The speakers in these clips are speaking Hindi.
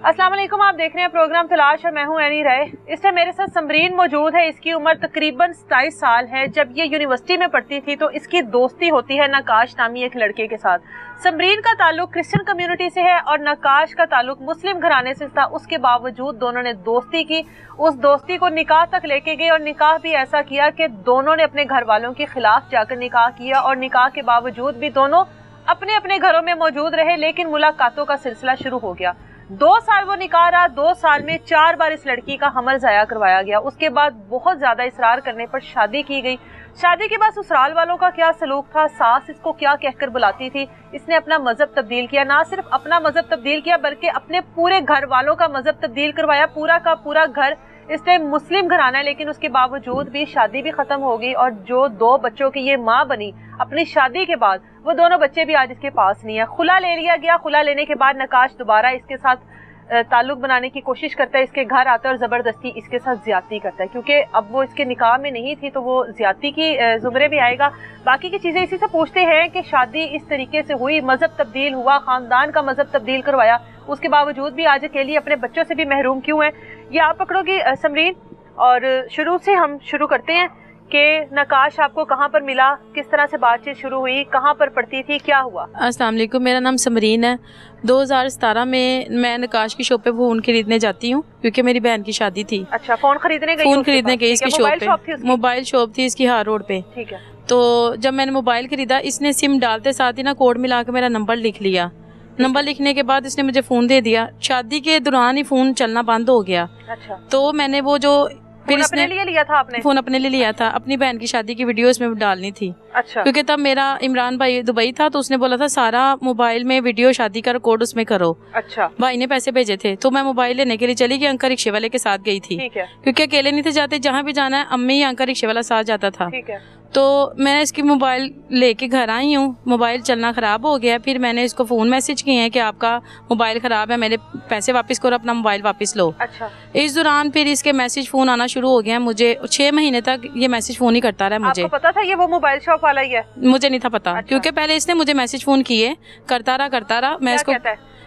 अस्सलाम वालेकुम, आप देख रहे हैं प्रोग्राम तलाश और मैं हूं एनी राय। इस टाइम मेरे साथ समरीन मौजूद है। इसकी उम्र तकरीबन 27 साल है। जब ये यूनिवर्सिटी में पढ़ती थी तो इसकी दोस्ती होती है नकाश नामी एक लड़के के साथ। समरीन का ताल्लुक क्रिश्चियन कम्युनिटी से है और नकाश का ताल्लुक मुस्लिम घराने से था। उसके बावजूद दोनों ने दोस्ती की, उस दोस्ती को निकाह तक लेके गए और निकाह भी ऐसा किया कि दोनों ने अपने घर वालों के खिलाफ जाकर निकाह किया और निकाह के बावजूद भी दोनों अपने अपने घरों में मौजूद रहे। लेकिन मुलाकातों का सिलसिला शुरू हो गया। 2 साल वो निकाह रहा। 2 साल में 4 बार इस लड़की का हमल ज़ाया करवाया गया। उसके बाद बहुत ज्यादा इसरार करने पर शादी की गई। शादी के बाद ससुराल वालों का क्या सलूक था, सास इसको क्या कहकर बुलाती थी, इसने अपना मजहब तब्दील किया। ना सिर्फ अपना मजहब तब्दील किया बल्कि अपने पूरे घर वालों का मजहब तब्दील करवाया। पूरा का पूरा घर इस टाइम मुस्लिम घराना है, लेकिन उसके बावजूद भी शादी भी खत्म हो गई और जो 2 बच्चों की ये माँ बनी अपनी शादी के बाद, वो दोनों बच्चे भी आज इसके पास नहीं है। खुला ले लिया गया। खुला लेने के बाद नकाश दोबारा इसके साथ ताल्लुक बनाने की कोशिश करता है। इसके घर आता है और जबरदस्ती इसके साथ ज्यादती करता है, क्योंकि अब वो इसके निकाह में नहीं थी तो वो ज्यादती की जुमरे में आएगा। बाकी की चीजें इसी से पूछते हैं कि शादी इस तरीके से हुई, मजहब तब्दील हुआ, खानदान का मजहब तब्दील करवाया, उसके बावजूद भी आज अकेली अपने बच्चों से भी महरूम क्यों है, ये आप पकड़ोगी समरीन। और शुरू से हम शुरू करते हैं कि नकाश आपको कहाँ पर मिला, किस तरह से बातचीत शुरू हुई, कहाँ पर पढ़ती थी, क्या हुआ? अस्सलाम वालेकुम, मेरा नाम समरीन है। 2017 में मैं नकाश की शॉप पे फ़ोन खरीदने जाती हूँ क्योंकि मेरी बहन की शादी थी। अच्छा, फ़ोन खरीदने गई? फ़ोन खरीदने गई इसकी शॉप पे। मोबाइल शॉप थी इसकी हार रोड पे। ठीक है। तो जब मैंने मोबाइल खरीदा, इसने सिम डालते साथ ही ना कोड मिला के मेरा नंबर लिख लिया। नंबर लिखने के बाद इसने मुझे फ़ोन दे दिया। शादी के दौरान ही फ़ोन चलना बंद हो गया। अच्छा। तो मैंने वो जो फिर इसने अपने लिए लिया था आपने? फोन अपने लिए लिया था। अपनी बहन की शादी की वीडियो इसमें डालनी थी। अच्छा। क्योंकि तब मेरा इमरान भाई दुबई था तो उसने बोला था सारा मोबाइल में वीडियो शादी का रिकॉर्ड उसमें करो। अच्छा। भाई ने पैसे भेजे थे तो मैं मोबाइल लेने के लिए चली गई। अंकल रिक्शे वाले के साथ गई थी। ठीक है। क्योंकि अकेले नहीं थे जाते, जहाँ भी जाना है अम्मी या अंकल रिक्शे वाला साथ जाता था। ठीक है। तो मैंने इसकी मोबाइल लेके घर आई हूँ। मोबाइल चलना ख़राब हो गया। फिर मैंने इसको फ़ोन मैसेज किए हैं कि आपका मोबाइल ख़राब है, मेरे पैसे वापस करो, अपना मोबाइल वापस लो। अच्छा। इस दौरान फिर इसके मैसेज फ़ोन आना शुरू हो गया। मुझे 6 महीने तक ये मैसेज फ़ोन ही करता रहा। मुझे आपको पता था ये वो मोबाइल शॉप वाला ही है? मुझे नहीं था पता। अच्छा। क्योंकि पहले इसने मुझे मैसेज फ़ोन किए, करता रहा। मैं इसको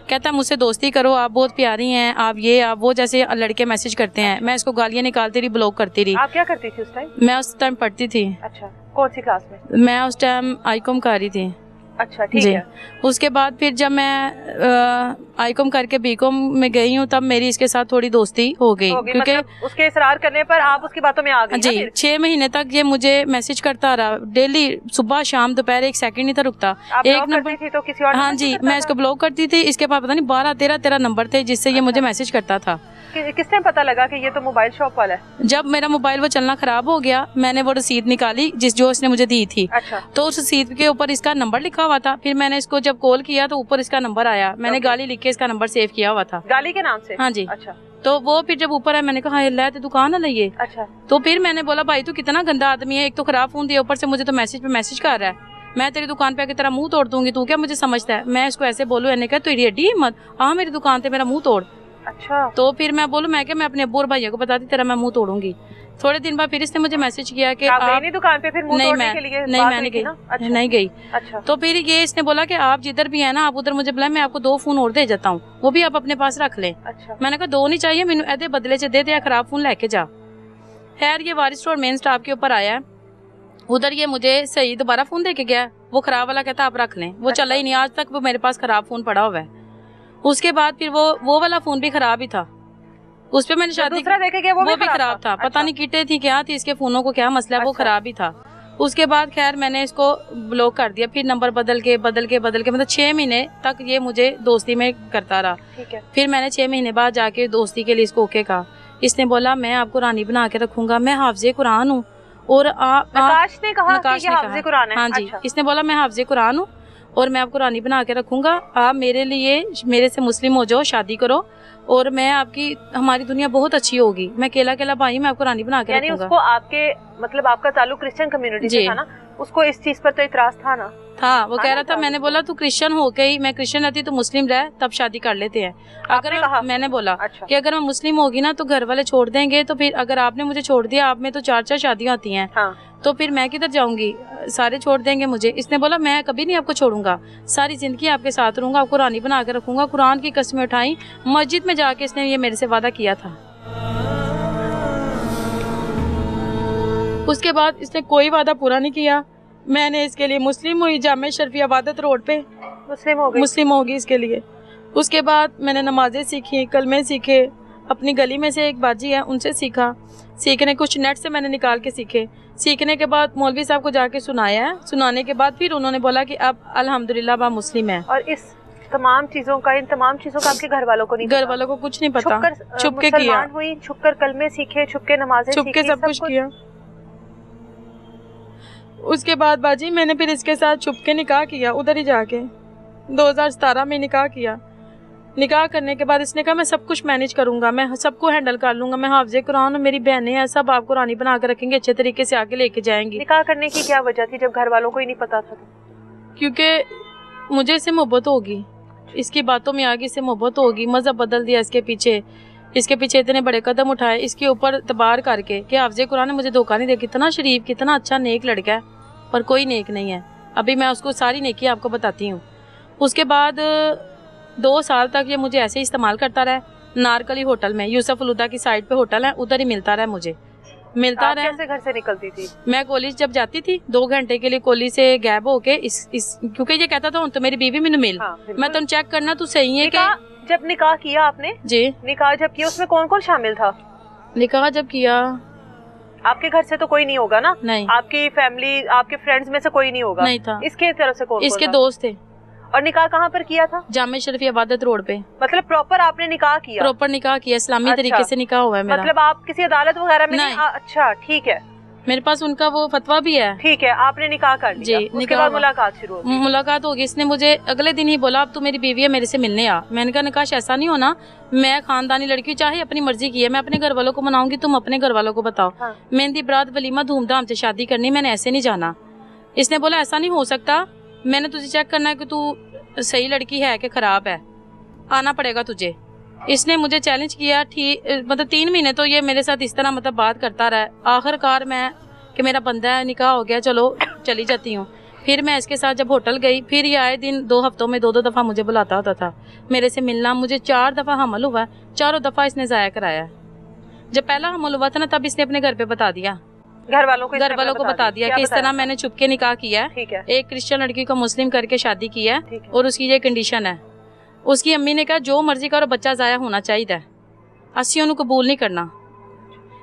कहता मुझसे दोस्ती करो, आप बहुत प्यारी हैं, आप ये आप वो, जैसे लड़के मैसेज करते हैं। मैं इसको गालियाँ निकालती रही, ब्लॉक करती रही। आप क्या करती थी उस टाइम? मैं उस टाइम पढ़ती थी। अच्छा, कौन सी क्लास में? मैं उस टाइम आईकॉम कर रही थी। अच्छा, ठीक है। उसके बाद फिर जब मैं आईकॉम करके बीकॉम में गई हूँ तब मेरी इसके साथ थोड़ी दोस्ती हो गई। क्योंकि मतलब उसके इसरार करने पर आप उसकी बातों में आ गई? जी। 6 महीने तक ये मुझे मैसेज करता रहा डेली, सुबह शाम दोपहर, 1 सेकंड नहीं था रुकता। एक नंबर थी तो किसी और? हाँ जी, मैं इसको ब्लॉक करती थी। इसके पास पता नहीं 12-13 नंबर थे जिससे ये मुझे मैसेज करता था। किसने पता लगा कि ये तो मोबाइल शॉप वाला है? जब मेरा मोबाइल वो चलना खराब हो गया, मैंने वो रसीद निकाली जो इसने मुझे दी थी। अच्छा। तो उस रसीद के ऊपर इसका नंबर लिखा हुआ था। फिर मैंने इसको जब कॉल किया तो ऊपर इसका नंबर आया। मैंने गाली लिख के इसका नंबर सेव किया हुआ था। गाली के नाम से? हाँ जी। अच्छा। तो वो फिर जब ऊपर आया मैंने कहा अल्लाह तो दुकान है ये। अच्छा। तो फिर मैंने बोला भाई तू कितना गंदा आदमी है, एक तो खराब फोन दिया, ऊपर से मुझे तो मैसेज पे मैसेज कर रहा है। मैं तेरी दुकान पे आके तेरा मुंह तोड़ दूंगी, तू क्या मुझे समझता है? मैं इसको ऐसे बोलूं, मैंने कहा तू एडी हिम्मत आ मेरी दुकान पे मेरा मुंह तोड़। अच्छा। तो फिर मैं बोलूं, मैं अपने अब्बू और भैया को बताती तेरा मैं मुंह तोड़ूंगी। थोड़े दिन बाद फिर इसने मुझे मैसेज किया कि आप नहीं दुकान पे फिर मुंह तोड़ने के लिए? नहीं मैंने गई। अच्छा। नहीं गई। अच्छा। तो फिर ये इसने बोला कि आप जिधर भी है ना आप उधर मुझे बुलाए, मैं आपको 2 फोन और दे जाता हूँ, वो भी आप अपने पास रख लें। अच्छा। मैंने कहा 2 नहीं चाहिए मैंने, एदे बदले च दे खराब फोन लेके जा। खैर ये वारिस रोड मेन स्टॉप के ऊपर आया है। उधर ये मुझे सही दोबारा फोन दे के गया। वो खराब वाला कहता आप रख लें। वो चला ही नहीं आज तक, वो मेरे पास खराब फोन पड़ा हुआ है। उसके बाद फिर वो वाला फोन भी खराब ही था। उस पे मैंने शादी दूसरा देखे गया, वो भी खराब था। पता नहीं किटे थी क्या थी, इसके फोनों को क्या मसला है, वो खराब ही था। उसके बाद खैर मैंने इसको ब्लॉक कर दिया। फिर नंबर बदल के मतलब 6 महीने तक ये मुझे दोस्ती में करता रहा। ठीक है। फिर मैंने 6 महीने बाद जाके दोस्ती के लिए इसको ओके कहा। इसने बोला मैं आपको रानी बना के रखूंगा, मैं हाफिज़े कुरान हूँ। और नकाश ने कहा कि हाफिज़े कुरान है? हाँ जी। अच्छा। इसने बोला मैं हाफिज़े कुरान हूँ और मैं आपको रानी बना के रखूंगा, आप मेरे से मुस्लिम हो जाओ, शादी करो और मैं हमारी दुनिया बहुत अच्छी होगी, मैं अकेला भाई मैं आपको रानी बना के रखूंगा। यानी उसको आपके मतलब आपका ताल्लुक क्रिश्चियन कम्युनिटी से था ना, उसको इस चीज पर तो इतराज था ना? था, वो कह रहा था। मैंने बोला तू क्रिश्चियन हो के ही, मैं क्रिश्चियन रहती तो मुस्लिम रह, तब शादी कर लेते हैं। अगर मैंने बोला कि अगर मैं मुस्लिम होगी ना तो घर वाले छोड़ देंगे, तो फिर अगर आपने मुझे छोड़ दिया, आप में तो 4 शादियां होती हैं, तो फिर मैं किधर जाऊंगी, सारे छोड़ देंगे मुझे। इसने बोला मैं कभी नहीं आपको छोड़ूंगा, सारी जिंदगी आपके साथ रहूंगा, आपको रानी बना के रखूंगा। कुरान की कसमें उठाई, मस्जिद में जाके इसने ये मेरे से वादा किया था। उसके बाद इसने कोई वादा पूरा नहीं किया। मैंने इसके लिए मुस्लिम हुई, जामे शरीफिया इबादत रोड पे मुस्लिम होगी इसके लिए। उसके बाद मैंने नमाजें सीखी, कलमे सीखे, अपनी गली में से एक बाजी है उनसे सीखा, सीखने कुछ नेट से मैंने निकाल के सीखे। सीखने के बाद मौलवी साहब को जाके सुनाया है, सुनाने के बाद फिर उन्होंने बोला कि अब अल्हम्दुलिल्लाह आप मुस्लिम है। और इन तमाम चीजों का आपके घर वालों को नहीं, घर वालों को कुछ नहीं पता, छुप के किया, हुई छुप कर कलमे सीखे, छुप के नमाजें छुप के सब कुछ किया। उसके बाद बाजी मैंने फिर इसके साथ छुप के निकाह किया, उधर ही जाके 2017 में निकाह किया। निकाह करने के बाद इसने कहा मैं सब कुछ मैनेज करूंगा, मैं सबको हैंडल कर लूंगा, मैं हाफिज़े कुरान और मेरी बहनें हैं सब आपको रानी बना कर रखेंगे, अच्छे तरीके से आगे लेके जाएंगी। निकाह करने की क्या वजह थी जब घर वालों को ही नहीं पता था? क्योंकि मुझे इससे मोहब्बत होगी, इसकी बातों में आगे से मोहब्बत होगी। मजहब बदल दिया इसके पीछे इतने बड़े कदम उठाए, इसके ऊपर तबार करके कि हाफिज़े कुरान ने मुझे धोखा नहीं दिया। कितना शरीफ, कितना अच्छा नेक लड़का है, पर कोई नेक नहीं है। अभी मैं उसको सारी नेकी आपको बताती हूँ। उसके बाद 2 साल तक ये मुझे ऐसे ही इस्तेमाल करता रहा। नारकली होटल में, यूसुफ अलहुदा की साइड पे होटल है, उधर ही मिलता रहा मुझे, मिलता रहा। कैसे घर से निकलती थी? मैं कॉलेज जब जाती थी 2 घंटे के लिए कॉलेज से गैप होके क्योंकि ये कहता था तो मेरी बीवी मैंने मिल, मैं तुम चेक करना तू सही है क्या। जब निकाह किया आपने? जी। निकाह जब किया उसमें कौन कौन शामिल था? निकाह जब किया आपके घर से तो कोई नहीं होगा ना? नहीं। आपकी फैमिली, आपके फ्रेंड्स में से कोई नहीं होगा? नहीं था। इसके तरफ से कौन? इसके दोस्त थे। और निकाह कहाँ पर किया था? जामे शरीफिया इबादत रोड पे। मतलब प्रॉपर आपने निकाह किया? प्रॉपर निकाह किया, इस्लामी तरीके से निकाह हुआ है मेरा। मतलब आप किसी अदालत वगैरह में नहीं? अच्छा ठीक है, मेरे पास उनका वो फतवा भी है। ठीक है, आपने निकाह कर लिया। जी। उसके बाद मुलाकात शुरू होगी। मुलाकात होगी। इसने मुझे अगले दिन ही बोला अब तू मेरी बीवी है, मेरे से मिलने आ। मैंने कहा निकाश ऐसा नहीं होना, मैं खानदानी लड़की, चाहे अपनी मर्जी की है, मैं अपने घर वालों को मनाऊंगी, तुम अपने घर वालों को बताओ। मेहंदी बरात वलीमा धूमधाम से शादी करनी, मैंने ऐसे नहीं जाना। इसने बोला ऐसा नहीं हो सकता, मैंने तुझे चेक करना है कि तू सही लड़की है कि खराब है, आना पड़ेगा तुझे। इसने मुझे चैलेंज किया। ठीक, मतलब 3 महीने तो ये मेरे साथ इस तरह मतलब बात करता रहा। आखिरकार मैं कि मेरा बंदा है, निकाह हो गया, चलो चली जाती हूँ। फिर मैं इसके साथ जब होटल गई, फिर ये आए दिन 2 हफ्तों में 2-2 दफ़ा मुझे बुलाता होता था मेरे से मिलना। मुझे 4 दफ़ा हमल हुआ, 4 दफ़ा इसने ज़ाया कराया। जब पहला हमल हुआ था ना, तब इसने अपने घर पे बता दिया, घर वालों को बता दिया कि इस तरह मैंने छुप के निकाह किया है, एक क्रिश्चियन लड़की को मुस्लिम करके शादी की है, और उसकी ये कंडीशन है। उसकी अम्मी ने कहा जो मर्जी करो, बच्चा ज़ाया होना चाहिए, असी उन्हें कबूल नहीं करना।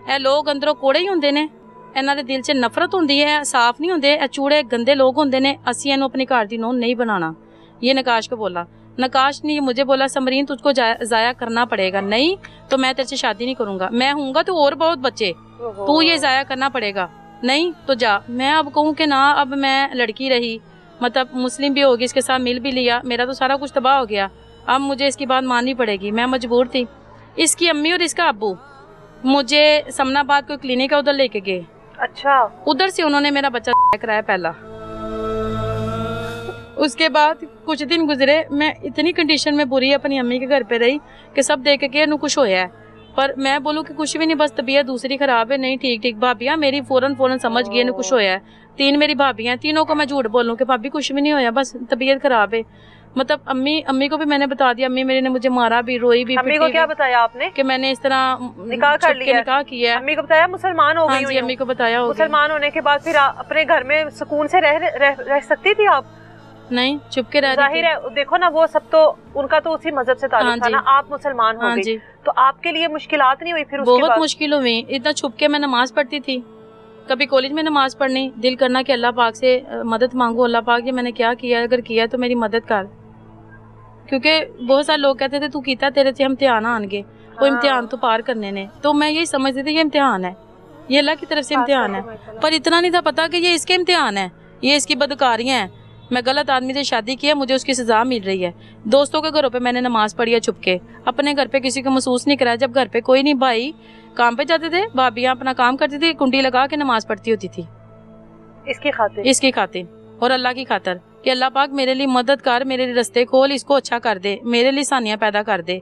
ए लोग अंदरों कोड़े ही होंदे ने, इन्हां दे दिल 'च नफरत होंदी है, साफ नहीं होंदे, चूड़े गंदे लोग होंदे ने, असी इन्हूं अपने घर दी नूंह नहीं बनाना। ये नकाश को बोला। नकाश ने मुझे बोला समरीन तुझको ज़ाया करना पड़ेगा, नहीं तो मैं तेरे से शादी नहीं करूंगा। मैं हूँगा तो और बहुत बच्चे, तू ये ज़ाया करना पड़ेगा, नहीं तो जा। मैं अब कहूँ कि ना, अब मैं लड़की रही, मतलब मुस्लिम भी होगी, इसके साथ मिल भी लिया, मेरा तो सारा कुछ तबाह हो गया। अब मुझे इसकी बात माननी पड़ेगी, मैं मजबूर थी। इसकी अम्मी और इसका अब्बू मुझे समनाबाद कोई क्लिनिक है, उधर लेके गए। अच्छा। उधर से उन्होंने मेरा बच्चा कराया पहला। उसके बाद कुछ दिन गुजरे, मैं इतनी कंडीशन में बुरी अपनी अम्मी के घर पे रही कि सब देख के इन्हें कुछ होया है, पर मैं बोलूँ कि कुछ भी नहीं, बस तबीयत दूसरी खराब है। नहीं ठीक भाभियाँ मेरी फौरन समझ गई इन्हें कुछ होया है। 3 मेरी भाभियाँ, तीनों को मैं झूठ बोलूँ कि भाभी कुछ भी नहीं होया, बस तबीयत खराब है। मतलब अम्मी को भी मैंने बता दिया। अम्मी मेरे ने मुझे मारा भी, रोई भी। अम्मी को क्या बताया आपने कि मैंने इस तरह निकाह कर लिया, निकाह किया? अम्मी को बताया? मुसलमान हो गई? अम्मी को बताया। मुसलमान होने के बाद फिर अपने घर में सुकून से रह सकती थी आप? नहीं, चुप के रह रही थी। जाहिर है, देखो ना, वो सब तो उनका तो उसी मजहब से ताल्लुक था ना, आप मुसलमान हो गई, तो आपके लिए मुश्किलात नहीं हुई फिर? बहुत मुश्किल हुई। इतना छुप के मैं नमाज पढ़ती थी, कभी कॉलेज में नमाज पढ़नी, दिल करना कि अल्लाह पाक से मदद मांगो, अल्लाह पाक ये मैंने क्या किया, अगर किया तो मेरी मदद कर। क्योंकि बहुत सारे लोग कहते थे तू कीता, तेरे से इम्तिहान आएंगे, वो इम्तिहान तो पार करने ने। तो मैं यही समझती थी ये इम्तिहान है, ये अल्लाह की तरफ से इम्तिहान है, पर इतना नहीं था पता कि ये इसके इम्तिहान है, ये इसकी बदकारियाँ हैं। मैं गलत आदमी से शादी की है, मुझे उसकी सजा मिल रही है। दोस्तों के घरों पे मैंने नमाज पढ़ी है छुप के, अपने घर पे किसी को महसूस नहीं कराया। जब घर पे कोई नहीं, भाई काम पे जाते थे, भाभियाँ अपना काम करती थी, कुंडी लगा के नमाज पढ़ती होती थी, इसकी खातिर और अल्लाह की खातिर। कि अल्लाह पाक मेरे लिए मदद कर, मेरे लिए रास्ते खोल, इसको अच्छा कर दे, मेरे लिए सानियाँ पैदा कर दे।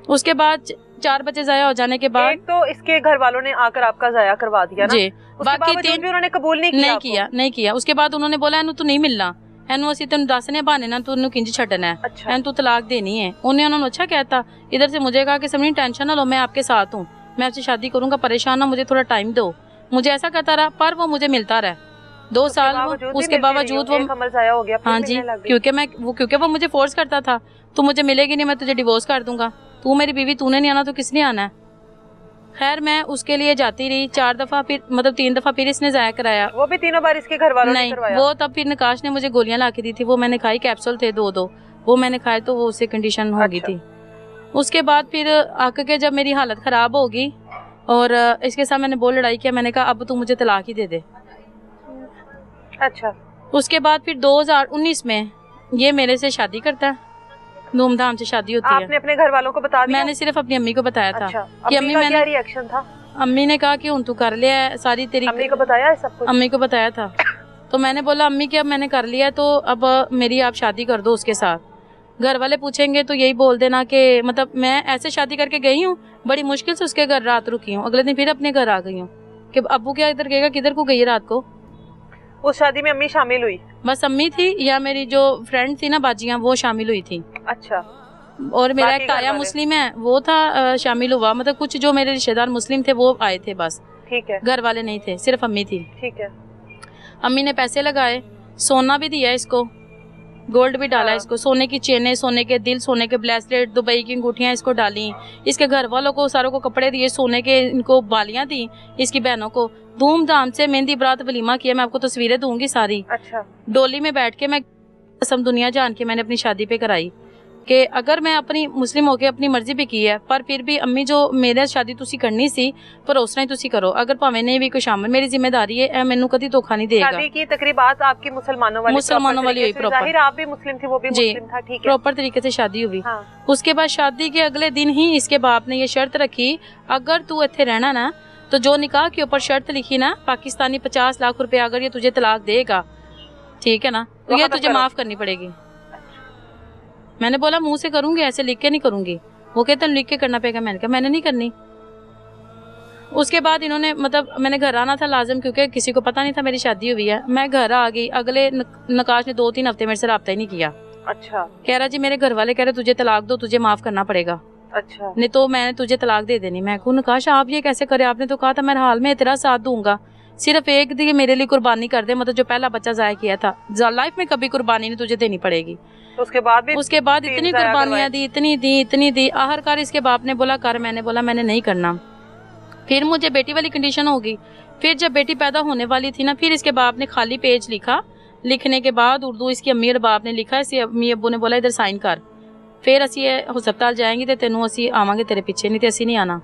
उसके बाद 4 बच्चे ज़ाया हो जाने के बाद एक तो इसके घर वालों ने आकर आपका ज़ाया करवा दिया ना, जी, बाकी 3 भी उन्होंने कबूल नहीं किया। उसके बाद उन्होंने बोला इनू तू नहीं मिलना, एनू ਅਸੀਂ ਤੈਨੂੰ ਦੱਸਨੇ बहाने ना तू किंज छड़ना है, अच्छा। एन तू तलाक देनी है। उन्होंने अच्छा कहता। इधर से मुझे कहा कि समझी टेंशन ना लो, मैं आपके साथ हूँ, मैं आपसे शादी करूंगा, परेशान ना, मुझे थोड़ा टाइम दो। मुझे ऐसा कहता रहा, पर वो मुझे मिलता रहा 2 साल। उसके बावजूद वो हो गया, हाँ जी, क्योंकि वो मुझे फोर्स करता था, तू मुझे मिलेगी नहीं, मैं तुझे डिवोर्स कर दूंगा, तू मेरी बीवी, तूने नहीं आना तो किसने आना है। खैर मैं उसके लिए जाती रही 4 दफा, फिर मतलब 3 दफा फिर इसने ज़ाया कराया। वो भी तीनों बार इसके घर वालों ने करवाया? वो तब फिर नकाश ने मुझे गोलियां ला के दी थी, वो मैंने खाई, कैप्सूल थे 2-2, वो मैंने खाए तो वो उससे कंडीशन हो गई थी। उसके बाद फिर आके के जब मेरी हालत ख़राब होगी और इसके साथ मैंने बहुत लड़ाई किया, मैंने कहा अब तू मुझे तलाक ही दे दे। अच्छा। उसके बाद फिर 2019 में ये मेरे से शादी करता है, धूमधाम से शादी होती है। आपने अपने घर वालों को बता दिया? मैंने सिर्फ अपनी अम्मी को बताया था। अच्छा। कि अम्मी का क्या रिएक्शन था? अम्मी ने कहा कि हुन तू कर लिया है सारी तेरी। अम्मी को बताया है सब कुछ? अम्मी को बताया था। तो मैंने बोला अम्मी कि अब मैंने कर लिया तो अब मेरी आप शादी कर दो उसके साथ। घर वाले पूछेंगे तो यही बोल देना कि मतलब मैं ऐसे शादी करके गई हूँ, बड़ी मुश्किल से उसके घर रात रुकी हूँ, अगले दिन फिर अपने घर आ गई हूँ कि अब्बू क्या इधर कहेगा किधर को गई है रात को। उस शादी में अम्मी शामिल हुई? बस अम्मी थी या मेरी जो फ्रेंड थी ना बाजियाँ, वो शामिल हुई थी। अच्छा। और मेरा एक ताया मुस्लिम है, वो था शामिल हुआ, मतलब कुछ जो मेरे रिश्तेदार मुस्लिम थे वो आए थे बस। ठीक है। घर वाले नहीं थे, सिर्फ अम्मी थी। ठीक है। अम्मी ने पैसे लगाए, सोना भी दिया इसको, गोल्ड भी डाला इसको, सोने की चेनें, सोने के दिल, सोने के ब्रेसलेट, दुबई की अंगूठियाँ इसको डाली। इसके घर वालों को सारों को कपड़े दिए, सोने के इनको बालियाँ दी, इसकी बहनों को धूमधाम से मेहंदी बरात वलीमा किया। मैं आपको तस्वीरें दूंगी सारी। अच्छा। डोली में बैठ के मैं कसम दुनिया जान के मैंने अपनी शादी पे कराई कि अगर मैं अपनी मुस्लिम होके अपनी मर्जी भी की है, पर फिर भी अम्मी जो मेरे शादी तुसी करनी सी पर उस तरह तुसी करो, अगर भावें नहीं भी कोई शामिल, मेरी जिम्मेदारी है, मैनू कदी धोखा नहीं देगा। शादी की तकरीबात आपकी मुसलमानों वाली हुई प्रॉपर। जाहिर आप भी मुस्लिम थी, वो भी मुस्लिम था। ठीक है। प्रॉपर तरीके से शादी हुई। हाँ। उसके बाद शादी के अगले दिन ही इसके बाप ने ये शर्त रखी, अगर तू इत्थे रहना ना तो जो निकाह के ऊपर शर्त लिखी ना पाकिस्तानी 50 लाख रुपए अगर ये तुझे तलाक देगा, ठीक है ना, तो ये तुझे माफ करनी पड़ेगी। मैंने बोला मुंह से करूंगी, ऐसे लिख के नहीं करूंगी। वो कहते लिख के करना पड़ेगा। मैंने कहा मैंने नहीं करनी। उसके बाद इन्होंने मतलब मैंने घर आना था लाजिम, क्योंकि किसी को पता नहीं था मेरी शादी हुई है। मैं घर आ गई, अगले नकाश ने 2-3 हफ्ते मेरे से रब्ता ही नहीं किया। अच्छा। कह रहा जी मेरे घर वाले कह रहे तुझे तलाक दो, तुझे माफ करना पड़ेगा। अच्छा। नहीं तो मैंने तुझे तलाक दे देनी। मैं कहूँ नकाश आप ये कैसे करे, आपने तो कहा था मैं हाल में तेरा साथ दूंगा, सिर्फ एक दी मेरे लिए कुर्बानी कर दे, मतलब जो पहला बच्चा जाया किया था, लाइफ में कभी कुर्बानी नहीं तुझे देनी पड़ेगी। तो उसके बाद इतनी कुर्बानियां दी, इतनी दी। आखिरकार इसके बाप ने बोला कर, मैंने बोला मैंने नहीं करना। फिर मुझे बेटी वाली कंडीशन होगी। फिर जब बेटी पैदा होने वाली थी ना, फिर इसके बाप ने खाली पेज लिखा। लिखने के बाद उर्दू इसकी अम्मी और बाप ने लिखा, इसी अम्मी अब्बू ने बोला इधर साइन कर, फिर असी हस्पताल जाएंगे तो तेनों असी आवांगे तेरे पीछे, नहीं तो असी नहीं आना।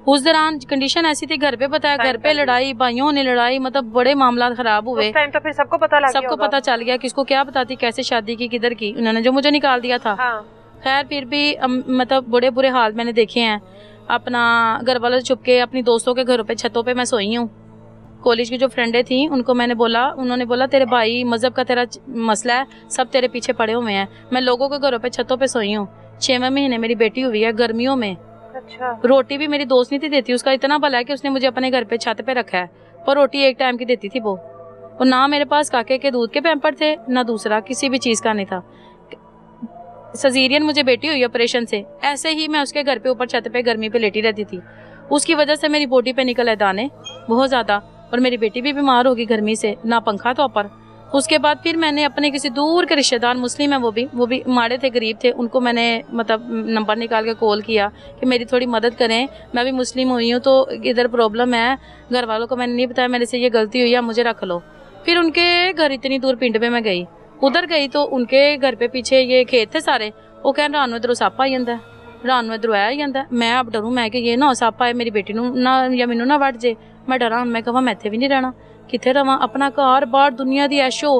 उस दौरान कंडीशन ऐसी थी, घर पे बताया, घर पे लड़ाई, भाइयों ने लड़ाई, मतलब बड़े मामला खराब हुए। उस टाइम तो फिर सबको पता चल गया किसको क्या बताती, कैसे शादी की, किधर की, उन्होंने जो मुझे निकाल दिया था। हाँ। खैर फिर भी मतलब बड़े बुरे हाल मैंने देखे हैं। अपना घर वालों से छुप के अपनी दोस्तों के घरों पे, छतों पे मैं सोई हूँ। कॉलेज की जो फ्रेंडें थी उनको मैंने बोला, उन्होंने बोला तेरे भाई मजहब का तेरा मसला है, सब तेरे पीछे पड़े हुए हैं। मैं लोगों के घरों पे, छतों पे सोई हूँ। 6वें महीने मेरी बेटी हुई है, गर्मियों में। अच्छा। रोटी भी मेरी दोस्त नहीं थी देती, उसका इतना भला है कि उसने मुझे अपने घर पे छत पे रखा है, पर रोटी एक टाइम की देती थी वो। और ना मेरे पास काके के दूध के पैम्पर थे, ना दूसरा किसी भी चीज का नहीं था। सजीरियन मुझे बेटी हुई ऑपरेशन से, ऐसे ही मैं उसके घर पे ऊपर छत पे गर्मी पे लेटी रहती थी। उसकी वजह से मेरी बॉडी पे निकल है दाने बहुत ज्यादा, और मेरी बेटी भी बीमार होगी गर्मी से, ना पंखा तो ऊपर। उसके बाद फिर मैंने अपने किसी दूर के रिश्तेदार, मुस्लिम है वो भी माड़े थे, गरीब थे, उनको मैंने मतलब नंबर निकाल के कॉल किया कि मेरी थोड़ी मदद करें, मैं भी मुस्लिम हुई हूँ तो इधर प्रॉब्लम है। घर वालों को मैंने नहीं बताया मेरे से ये गलती हुई है, मुझे रख लो। फिर उनके घर इतनी दूर पिंड में मैं गई, उधर गई तो उनके घर पे पीछे ये खेत थे सारे। वो कह रात नूं इधरों सप्प आ जांदा, रात नूं इधरों आ जांदा। मैं अब डरूं, मैं कि ये ना सप्प आए मेरी बेटी नूं ना या मैनू ना वड़ जे। मैं डरा, मैं कहा मैं इत्थे भी नहीं रहना, किथे रवां, अपना घर बाहर दुनिया दी ऐशो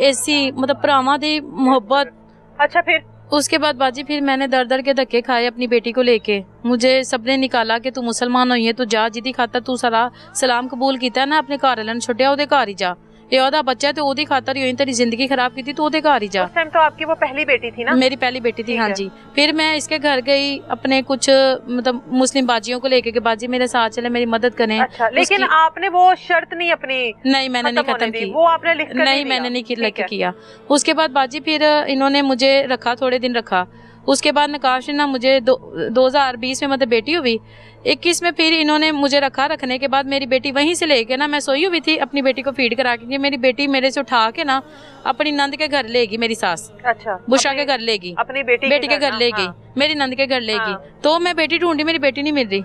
एसी, मतलब भरावां दी मोहब्बत। अच्छा। फिर उसके बाद बाजी फिर मैंने दर दर के धक्के खाए अपनी बेटी को लेके। मुझे सबने निकाला कि तू मुसलमान हुई है, तू जा, जिदी खातर तू सारा सलाम कबूल किया ना अपने घर वाले ने छुट्टिया, ओदे घर ही जा, ते ओदा बच्चा है, ते ओदी खातर ही तेरी जिंदगी खराब की थी, तो ओदे घर ही जा। उस टाइम तो आपकी वो पहली बेटी थी ना? मेरी पहली बेटी थी, हाँ जी। फिर मैं इसके घर गई, अपने कुछ मतलब मुस्लिम बाजियों को लेके, के बाजी मेरे साथ चले, मेरी मदद करें। अच्छा, लेकिन आपने वो शर्त नहीं अपनी? नहीं, मैंने नहीं खत्म की, वो आपने लिख कर नहीं, मैंने नहीं लिख किया। उसके बाद बाजी फिर इन्होंने मुझे रखा, थोड़े दिन रखा। उसके बाद नकाश ने ना मुझे 2020 में मतलब बेटी हुई, 21 में फिर इन्होंने मुझे रखा। रखने के बाद मेरी बेटी वहीं से लेके ना, मैं सोई हुई थी, अपनी बेटी को फीड करा के, मेरी बेटी मेरे से उठा के ना अपनी नंद के घर लेगी, मेरी सास। अच्छा, बुशा के घर लेगी, अपनी बेटी के घर लेगी, मेरी नंद के घर लेगी। तो मैं बेटी ढूंढी, मेरी बेटी नहीं मिल रही।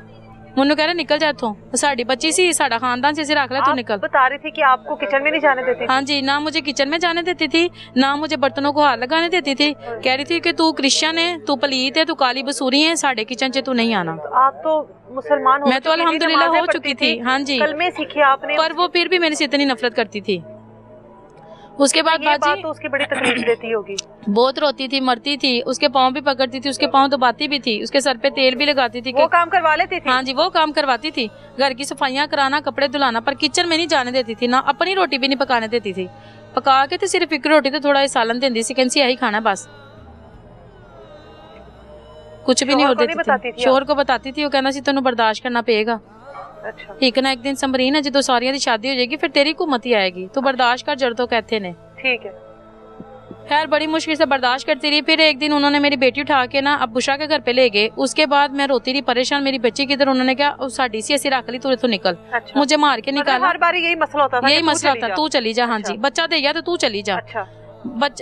मुन्नू कह रहा निकल जा इत्थों, साड़ी बच्ची सी, साडा खानदान से रख ले, तू निकल। बता रही थी कि आपको किचन में नहीं जाने देती? हाँ जी, ना मुझे किचन में जाने देती थी, ना मुझे बर्तनों को हाथ लगाने देती थी। कह रही थी कि तू क्रिश्चियन है, तू पलीत है, तू काली बसूरी है, साढ़े किचन से तू नहीं आना। तो आप तो मुसलमान हो, मैं तो अल्हम्दुलिल्लाह हो चुकी थी, हाँ जी, कलमे सीखे आपने, पर वो फिर भी मेरे से इतनी नफरत करती थी। उसके बाद बाजी तो उसकी बड़ी तकलीफ देती होगी, बहुत रोती थी, मरती थी, उसके पाँव भी पकड़ती थी, उसके पाँव दबाती भी थी, उसके सर पे तेल भी लगाती थी। वो काम करवा लेती थी? हाँ जी, वो काम करवाती थी, घर की सफाइयाँ कराना, कपड़े धुलाना, पर किचन में नहीं जाने देती थी, ना अपनी रोटी भी नहीं पकाने देती थी। पका के तो सिर्फ एक रोटी तो थोड़ा सालन देती सी, कहती यही खाना बस, कुछ भी नहीं होती थी। शोर को बताती थी, वो कहना सी तेनू बर्दाश्त करना पेगा। अच्छा, एक ना एक दिन समरीन है, जो सारियां दी शादी हो जाएगी, फिर तेरी हुकूमत ही आएगी, तो बर्दाश्त कर, जड़ तो कहते ने। ठीक है। खैर बड़ी मुश्किल से बर्दाश्त करती रही। फिर एक दिन उन्होंने मेरी बेटी उठा के ना अब बुशा के घर पे ले गए। उसके बाद मैं रोती रही, परेशान, मेरी बच्ची किधर, उन्होंने क्या साड़ी सी ऐसी रख ली, तू तो निकल। अच्छा। मुझे मार के निकाला, हर बार यही मसला होता था, यही मसला था, तू चली जा। हाँ जी, बच्चा दे गया तो तू चली जा। अच्छा।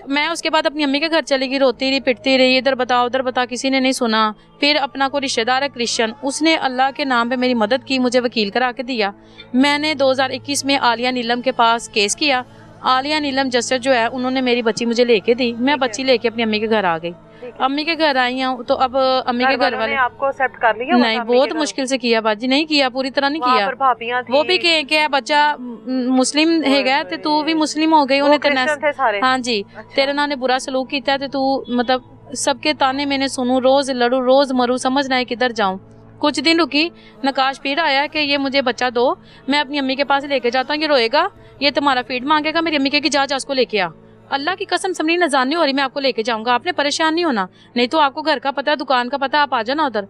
मैं उसके बाद अपनी अम्मी के घर चली गई, रोती रही, पिटती रही, इधर बता उधर बता, किसी ने नहीं सुना। फिर अपना कोई रिश्तेदार है क्रिश्चियन, उसने अल्लाह के नाम पे मेरी मदद की, मुझे वकील करा के दिया। मैंने 2021 में आलिया नीलम के पास केस किया। आलिया नीलम जस्टिस जो है, उन्होंने मेरी बच्ची मुझे लेके दी। मैं बच्ची लेके अपनी अम्मी के घर आ गई। अम्मी के घर आई हूँ तो अब अम्मी के घर वाले आपको एक्सेप्ट कर लिया? नहीं, बहुत मुश्किल से किया बाजी, नहीं किया, पूरी तरह नहीं किया। वो भी के बच्चा मुस्लिम है गया, ते तू भी मुस्लिम हो गई, उन्हें हाँ जी, तेरे नाल ने बुरा सलूक किया, ते तू मतलब सबके ताने मैंने सुनू, रोज लड़ू, रोज मरू, समझ ना किधर जाऊं। कुछ दिन रुकी, नकाश फिर आया कि ये मुझे बच्चा दो, मैं अपनी अम्मी के पास लेके जाता हूँ, ये रोएगा, ये तुम्हारा फीड मांगेगा। मेरी अम्मी कहेगी जा उसको लेके आ। अल्लाह की कसम समरी नजान नहीं हो रही, मैं आपको लेके जाऊंगा, आपने परेशान नहीं होना, नहीं तो आपको घर का पता, दुकान का पता, आप आ जाना उधर।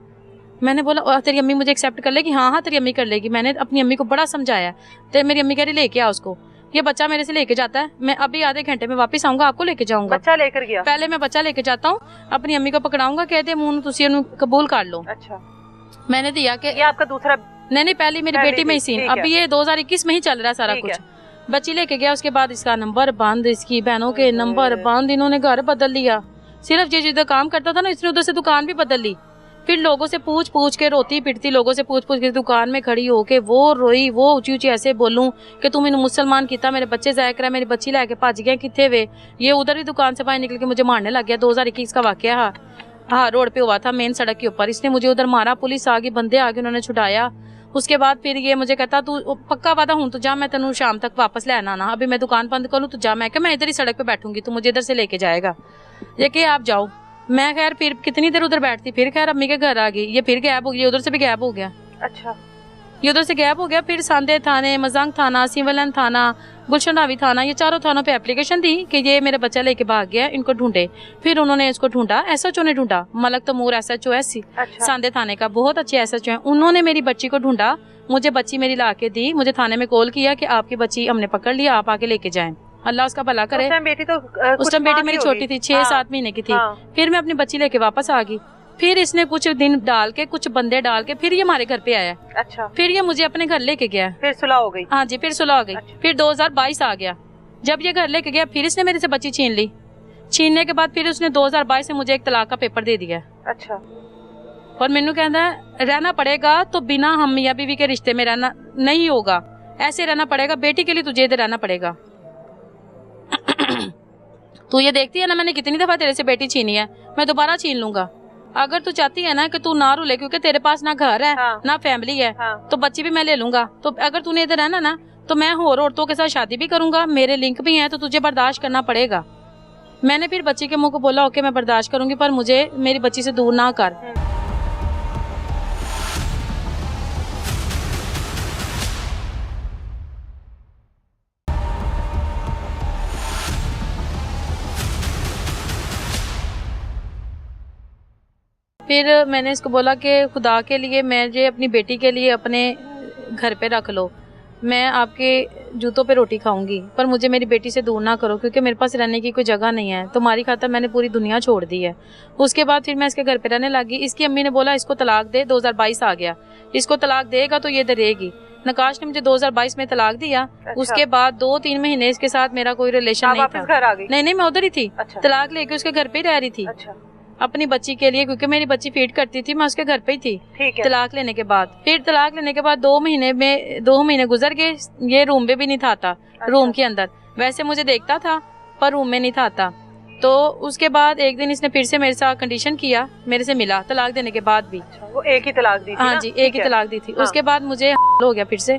मैंने बोला तेरी अम्मी मुझे एक्सेप्ट कर लेगी? हाँ हाँ तेरी अम्मी कर लेगी। मैंने अपनी अम्मी को बड़ा समझाया, तो मेरी अम्मी कह रही लेके आ उसको, ये बच्चा मेरे से लेके जाता है, मैं अभी आधे घंटे में वापस आऊंगा, आपको लेके जाऊंगा। बच्चा लेकर गया? पहले मैं बच्चा लेके जाता हूँ, अपनी अम्मी को पकड़ाऊंगा, कहते मुंह तुसी कबूल कर लो। अच्छा, मैंने दिया कि ये आपका दूसरा? नहीं, पहली मेरी बेटी में ही सीन, अभी ये 2021 में ही चल रहा है सारा कुछ। बच्ची लेके गया, उसके बाद इसका नंबर बंद, इसकी बहनों के नंबर बंद, इन्होंने घर बदल लिया। सिर्फ जिधर काम करता था ना, इसने उधर से दुकान भी बदल ली। फिर लोगों से पूछ पूछ के, रोती पिटती लोगों से पूछ पूछ के दुकान में खड़ी होके वो रोई, वो ऊंची ऊंची ऐसे बोलूं कि तू मैंने मुसलमान किया, मेरे बच्चे जाया करा, मेरी बच्ची लेके भज गया, किथे वे। ये उधर भी दुकान से बाहर निकल के मुझे मारने लग गया। 2021 का वाकया हाँ, रोड पे हुआ था, मेन सड़क के ऊपर। इसने मुझे उधर मारा, पुलिस आ गई, बंदे आ गए, उन्होंने छुड़ाया। उसके बाद फिर ये मुझे कहता तू पक्का वादा हूं तो जा, मैं तेनू शाम तक वापस लेना ना, अभी मैं दुकान बंद करूँ तो जा। मैं क्या, मैं इधर ही सड़क पे बैठूंगी, तू मुझे इधर से लेके जाएगा, ये कि आप जाओ। मैं खैर फिर कितनी देर उधर बैठती, फिर खैर अम्मी के घर आ गई, ये फिर गैप हो गया, उधर से भी गैप हो गया। अच्छा, ये उधर से गैप हो गया। फिर सांदे थाने, मजांग थाना, सिवलन थाना, गुलशन रावी थाना, ये चारों थानों पे एप्लीकेशन दी कि ये मेरा बच्चा लेके भाग गया, इनको ढूंढे। फिर उन्होंने इसको ढूंढा, SHO ने ढूंढा, मलक तमूर SHO है सांदे थाने का, बहुत अच्छे SHO है। उन्होंने मेरी बच्ची को ढूंढा, मुझे बच्ची मेरी ला के दी, मुझे थाने में कॉल किया कि आपकी बच्ची हमने पकड़ लिया, आप आके लेके जाएं, अल्लाह उसका भला करे। उस टाइम बेटी मेरी छोटी थी, 6-7 महीने की थी। फिर मैं अपनी बच्ची लेके वापस आ गई। फिर इसने कुछ दिन डाल के, कुछ बंदे डाल के, फिर ये हमारे घर पे आया। अच्छा, फिर ये मुझे अपने घर लेके गया, फिर सुलह हो गई। हाँ जी, फिर सुलह हो गई। अच्छा। फिर 2022 आ गया, जब ये घर लेके गया, फिर इसने मेरे से बच्ची छीन ली। छीनने के बाद फिर उसने 2022 में मुझे एक तलाक का पेपर दे दिया। अच्छा, और मैनू कहता है रहना पड़ेगा तो बिना हम मियां बीवी के रिश्ते में रहना नहीं होगा, ऐसे रहना पड़ेगा, बेटी के लिए तुझे इधर रहना पड़ेगा। तू ये देखती है ना, मैंने कितनी दफा तेरे से बेटी छीनी है, मैं दोबारा छीन लूंगा। अगर तू चाहती है ना कि तू ना रुले, क्योंकि तेरे पास ना घर है, ना फैमिली है, तो बच्ची भी मैं ले लूंगा। तो अगर तूने इधर रहना ना, तो मैं और औरतों के साथ शादी भी करूंगा, मेरे लिंक भी हैं, तो तुझे बर्दाश्त करना पड़ेगा। मैंने फिर बच्ची के मुंह को बोला ओके मैं बर्दाश्त करूंगी, पर मुझे मेरी बच्ची से दूर ना कर। फिर मैंने इसको बोला कि खुदा के लिए मुझे अपनी बेटी के लिए अपने घर पे रख लो, मैं आपके जूतों पे रोटी खाऊंगी, पर मुझे मेरी बेटी से दूर ना करो क्योंकि मेरे पास रहने की कोई जगह नहीं है। तुम्हारी खातिर मैंने पूरी दुनिया छोड़ दी है। उसके बाद फिर मैं इसके घर पे रहने लगी। इसकी अम्मी ने बोला इसको तलाक दे, 2022 आ गया, इसको तलाक देगा तो ये इधर रहेगी। नकाश ने मुझे 2022 में तलाक दिया। अच्छा। उसके बाद 2-3 महीने इसके साथ मेरा कोई रिलेशन नहीं था। घर आ गई? नहीं, मैं उधर ही थी। अच्छा। तलाक लेके उसके घर पे ही रह रही थी। अच्छा। अपनी बच्ची के लिए, क्योंकि मेरी बच्ची फीड करती थी, मैं उसके घर पे ही थी। ठीक है। तलाक लेने के बाद फिर तलाक लेने के बाद 2 महीने गुजर गए। ये रूम में भी नहीं था आता। अच्छा। रूम के अंदर वैसे मुझे देखता था पर रूम में नहीं था आता। तो उसके बाद एक दिन इसने फिर से मेरे साथ कंडीशन किया, मेरे से मिला तलाक देने के बाद भी। अच्छा, वो एक ही तलाक दी थी? हाँ जी, एक ही तलाक दी थी। उसके बाद मुझे हो गया फिर से।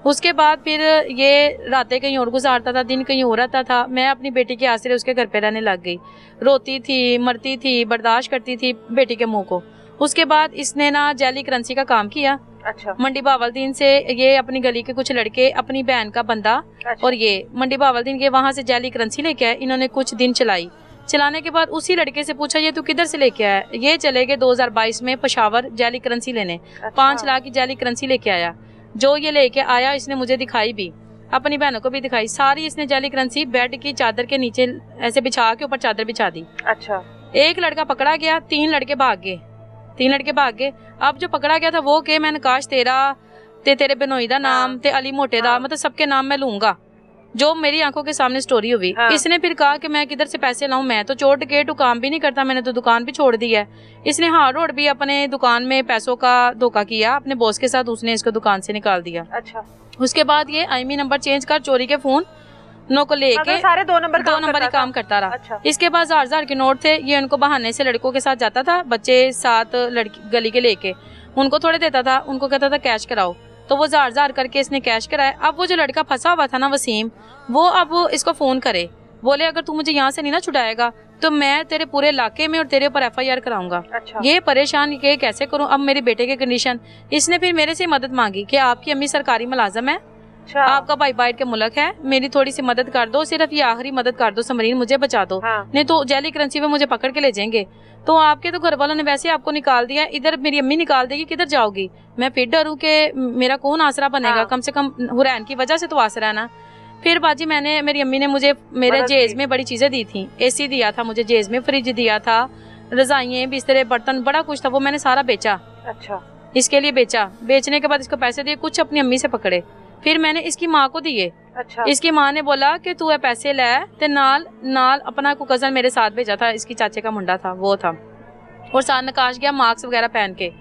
उसके बाद फिर ये रातें कहीं और गुजारता था, दिन कहीं और रहता था। मैं अपनी बेटी के आसरे उसके घर पे रहने लग गई। रोती थी, मरती थी, बर्दाश्त करती थी बेटी के मुंह को। उसके बाद इसने ना जाली करेंसी का काम किया। अच्छा। मंडी बावलदीन से ये अपनी गली के कुछ लड़के, अपनी बहन का बंदा, अच्छा। और ये मंडी बावलदीन के वहां से जाली करेंसी लेके आए। इन्होंने कुछ दिन चलाई। चलाने के बाद उसी लड़के से पूछा ये तू किधर से लेके आया? ये चले गए 2022 में पेशावर जाली करेंसी लेने। 5 लाख की जाली करेंसी लेके आया। जो ये लेके आया इसने मुझे दिखाई भी, अपनी बहनों को भी दिखाई। सारी इसने जाली करेंसी बेड की चादर के नीचे ऐसे बिछा के ऊपर चादर बिछा दी। अच्छा। एक लड़का पकड़ा गया, 3 लड़के भाग गए। 3 लड़के भाग गए। अब जो पकड़ा गया था वो के मैं नकाश तेरा ते तेरे बिनोई दा नाम ते अली मोटे दा, मतलब सबके नाम मैं लूंगा, जो मेरी आंखों के सामने स्टोरी हुई। इसने फिर कहा कि मैं किधर से पैसे लाऊं, मैं तो चोर डकैत काम भी नहीं करता, मैंने तो दुकान भी छोड़ दी है। इसने हार्ड रोड भी अपने दुकान में पैसों का धोखा किया अपने बॉस के साथ, उसने इसको दुकान से निकाल दिया। अच्छा। उसके बाद ये IMEI नंबर चेंज कर चोरी के फोन नो को लेके सारे 2 नंबर ही काम करता रहा। अच्छा। इसके बाद 1000 के नोट थे। ये उनको बहाने से लड़कों के साथ जाता था, बच्चे 7 लड़की गली के लेके उनको थोड़े देता था, उनको कहता था कैश कराओ, तो वो 1000 करके इसने कैश कराया। अब वो जो लड़का फंसा हुआ था ना वसीम, वो अब इसको फोन करे, बोले अगर तू मुझे यहाँ से नहीं ना छुड़ाएगा तो मैं तेरे पूरे इलाके में और तेरे ऊपर FIR कराऊंगा। अच्छा। ये परेशान कि कैसे करूं अब मेरे बेटे की कंडीशन। इसने फिर मेरे से मदद मांगी कि आपकी अम्मी सरकारी मुलाजम है। अच्छा। आपका भाई बाहर के मुल्क है, मेरी थोड़ी सी मदद कर दो, सिर्फ ये आखिरी मदद कर दो समरीन, मुझे बचा दो। हाँ। नहीं तो जाली करेंसी में मुझे पकड़ के ले जाएंगे। तो आपके तो घर वालों ने वैसे आपको निकाल दिया, इधर मेरी अम्मी निकाल देगी, किधर जाओगी? मैं फिर डरूं कि मेरा कौन आसरा बनेगा। हाँ। कम से कम हुरैन की वजह से तो आसरा है ना। फिर बाजी मेरी अम्मी ने मुझे मेरे जेज में बड़ी चीजें दी थी। AC दिया था मुझे जेज में, फ्रिज दिया था, रजाइयाँ, बिस्तरे, बर्तन, बड़ा कुछ था। वो मैंने सारा बेचा। अच्छा। इसके लिए बेचा। बेचने के बाद इसको पैसे दिए, कुछ अपनी अम्मी से पकड़े, फिर मैंने इसकी माँ को दिए। अच्छा। इसकी माँ ने बोला कि तू पैसे ले ते नाल अपना को कजन मेरे साथ भेजा था, इसकी चाचे का मुंडा था वो था, और साथ नकाश गया मास्क वगैरह पहन के।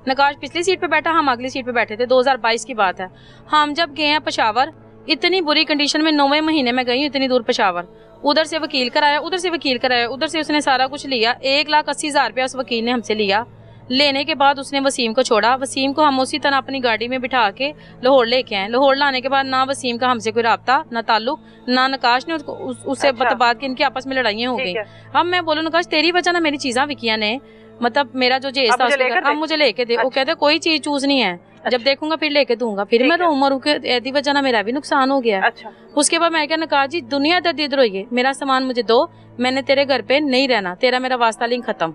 नकाश पिछली सीट पे बैठा, हम अगली सीट पे बैठे थे। 2022 की बात है। हम जब गए हैं पेशावर, इतनी बुरी कंडीशन में 9वें महीने में गई इतनी दूर पेशावर, उधर से वकील कराया, उधर से वकील कराया, उधर से उसने सारा कुछ लिया। 1,80,000 रुपया उस वकील ने हमसे लिया। लेने के बाद उसने वसीम को छोड़ा। वसीम को हम उसी तरह अपनी गाड़ी में बिठा के लाहौर लेके आए। लाहौर लाने के बाद ना वसीम का हमसे कोई राब्ता, ना ताल्लुक, ना नकाश ने उससे बात की, इनकी आपस में लड़ाइयाँ हो गई। अब मैं बोलूँ नकाश तेरी वजह ना मेरी चीज़ा विकिया ने, मतलब मेरा जो जेस था अब मुझे लेके दे। वो कहते कोई चीज चूज नहीं है, जब देखूंगा फिर लेके दूंगा। फिर मैं रो मरू के ऐसी वजह ना मेरा भी नुकसान हो गया। अच्छा। उसके बाद मैं क्या नकाश जी दुनिया दर्द इधर होइए, मेरा सामान मुझे दो, मैंने तेरे घर पे नहीं रहना, तेरा मेरा वास्ता लिंक खत्म।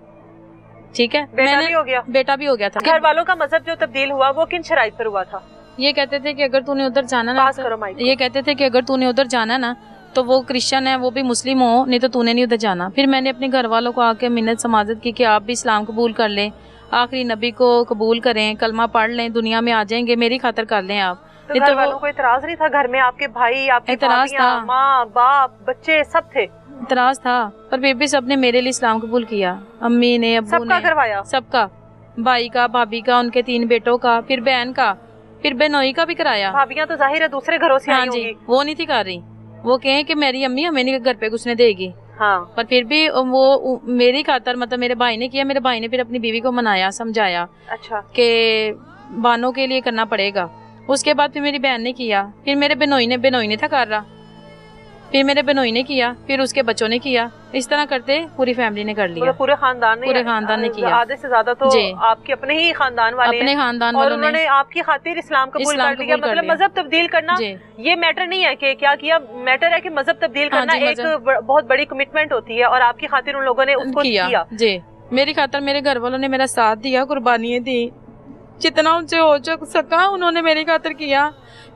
ठीक है। बेटा भी हो गया था। घर वालों का मजहब जो तब्दील हुआ वो किन शराइत पर हुआ था? ये कहते थे कि अगर तूने उधर जाना ना, ये कहते थे कि अगर तूने उधर जाना ना तो वो क्रिश्चियन है, वो भी मुस्लिम हो, नहीं तो तूने नहीं उधर जाना। फिर मैंने अपने घर वालों को आके मिन्नत समाजत की कि आप भी इस्लाम कबूल कर लें, आखिरी नबी को कबूल करें, कलमा पढ़ लें, दुनिया में आ जाएंगे, मेरी खातर कर लें आप। तो घर वालों को इतराज नहीं था? घर में आपके भाई, आपकी भाभियां, माँ बाप, बच्चे सब थे। इतराज था, पर फिर भी सबने मेरे लिए इस्लाम कबूल किया। अम्मी ने, अब्बू ने, सबका करवाया, सबका, भाई का, भाभी का, उनके 3 बेटों का, फिर बहन का, फिर बहनोई का भी कराया। भाभियां तो जाहिर है दूसरे घरों से आई होंगी। वो नहीं थी कर रही, वो कहें कि मेरी अम्मी हमें नहीं घर पे घुसने देगी। हाँ। पर फिर भी वो मेरी खातर, मतलब मेरे भाई ने किया। मेरे भाई ने फिर अपनी बीवी को मनाया, समझाया। अच्छा। कि बानों के लिए करना पड़ेगा। उसके बाद फिर मेरी बहन ने किया, फिर मेरे बेनोई ने था कर रहा, फिर मेरे बेनोई ने किया, फिर उसके बच्चों ने किया। इस तरह करते पूरी फैमिली ने कर लिया। पूरे खानदान ने किया। आधे से ज्यादा तो आपके अपने ही खानदान वाले, अपने खानदान वालों ने, और उन्होंने आपकी खातिर इस्लाम कबूल कर लिया। मतलब मजहब तब्दील करना ये मैटर नहीं है कि क्या किया, मैटर है कि मजहब तब्दील करना एक बहुत बड़ी कमिटमेंट होती है, और आपकी खातिर उन लोगों ने उसको किया। मेरी खातर मेरे घर वालों ने मेरा साथ दिया, कुर्बानियाँ दी, जितना उनसे हो सका उन्होंने मेरी खातर किया।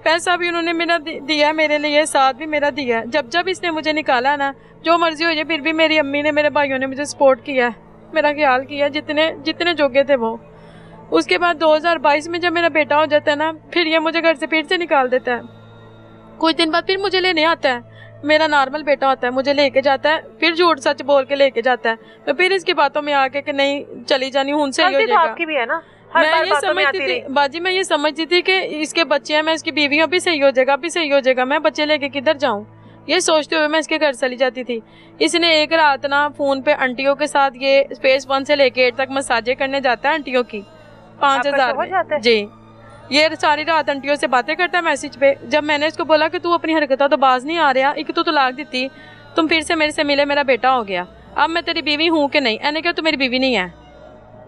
पैसा भी उन्होंने मेरा दिया मेरे लिए, साथ भी मेरा दिया। जब जब इसने मुझे निकाला ना, जो मर्जी हो जाए, फिर भी मेरी अम्मी ने, मेरे भाइयों ने मुझे सपोर्ट किया, मेरा ख्याल किया, जितने जोगे थे वो। उसके बाद 2022 में जब मेरा बेटा हो जाता है ना, फिर ये मुझे घर से फिर से निकाल देता है। कुछ दिन बाद फिर मुझे लेने आता है, मेरा नॉर्मल बेटा होता है, मुझे लेके जाता है, फिर झूठ सच बोल के लेके जाता है। तो फिर इसकी बातों में आके कि नहीं चली जानी, उनसे ही हो जाएगा। आपकी भी है ना, मैं ये समझती थी बाजी, मैं ये समझती थी कि इसके बच्चे हैं, मैं इसकी बीवी हूँ, अभी सही हो जाएगा, अभी सही हो जाएगा, मैं बच्चे लेके किधर जाऊँ, ये सोचते हुए मैं इसके घर चली जाती थी। इसने एक रात ना फोन पे आंटियों के साथ, ये फेज 1 से लेके 8 तक मसाजे करने जाता है आंटियों की, 5000 जी। ये सारी रात आंटियों से बातें करता है मैसेज पे। जब मैंने इसको बोला कि तू अपनी हरकतों तो बाज नहीं आ रहा, एक तो तलाक देती, तुम फिर से मेरे से मिले, मेरा बेटा हो गया, अब मैं तेरी बीवी हूँ कि नहीं? मैंने कहा तू मेरी बीवी नहीं है,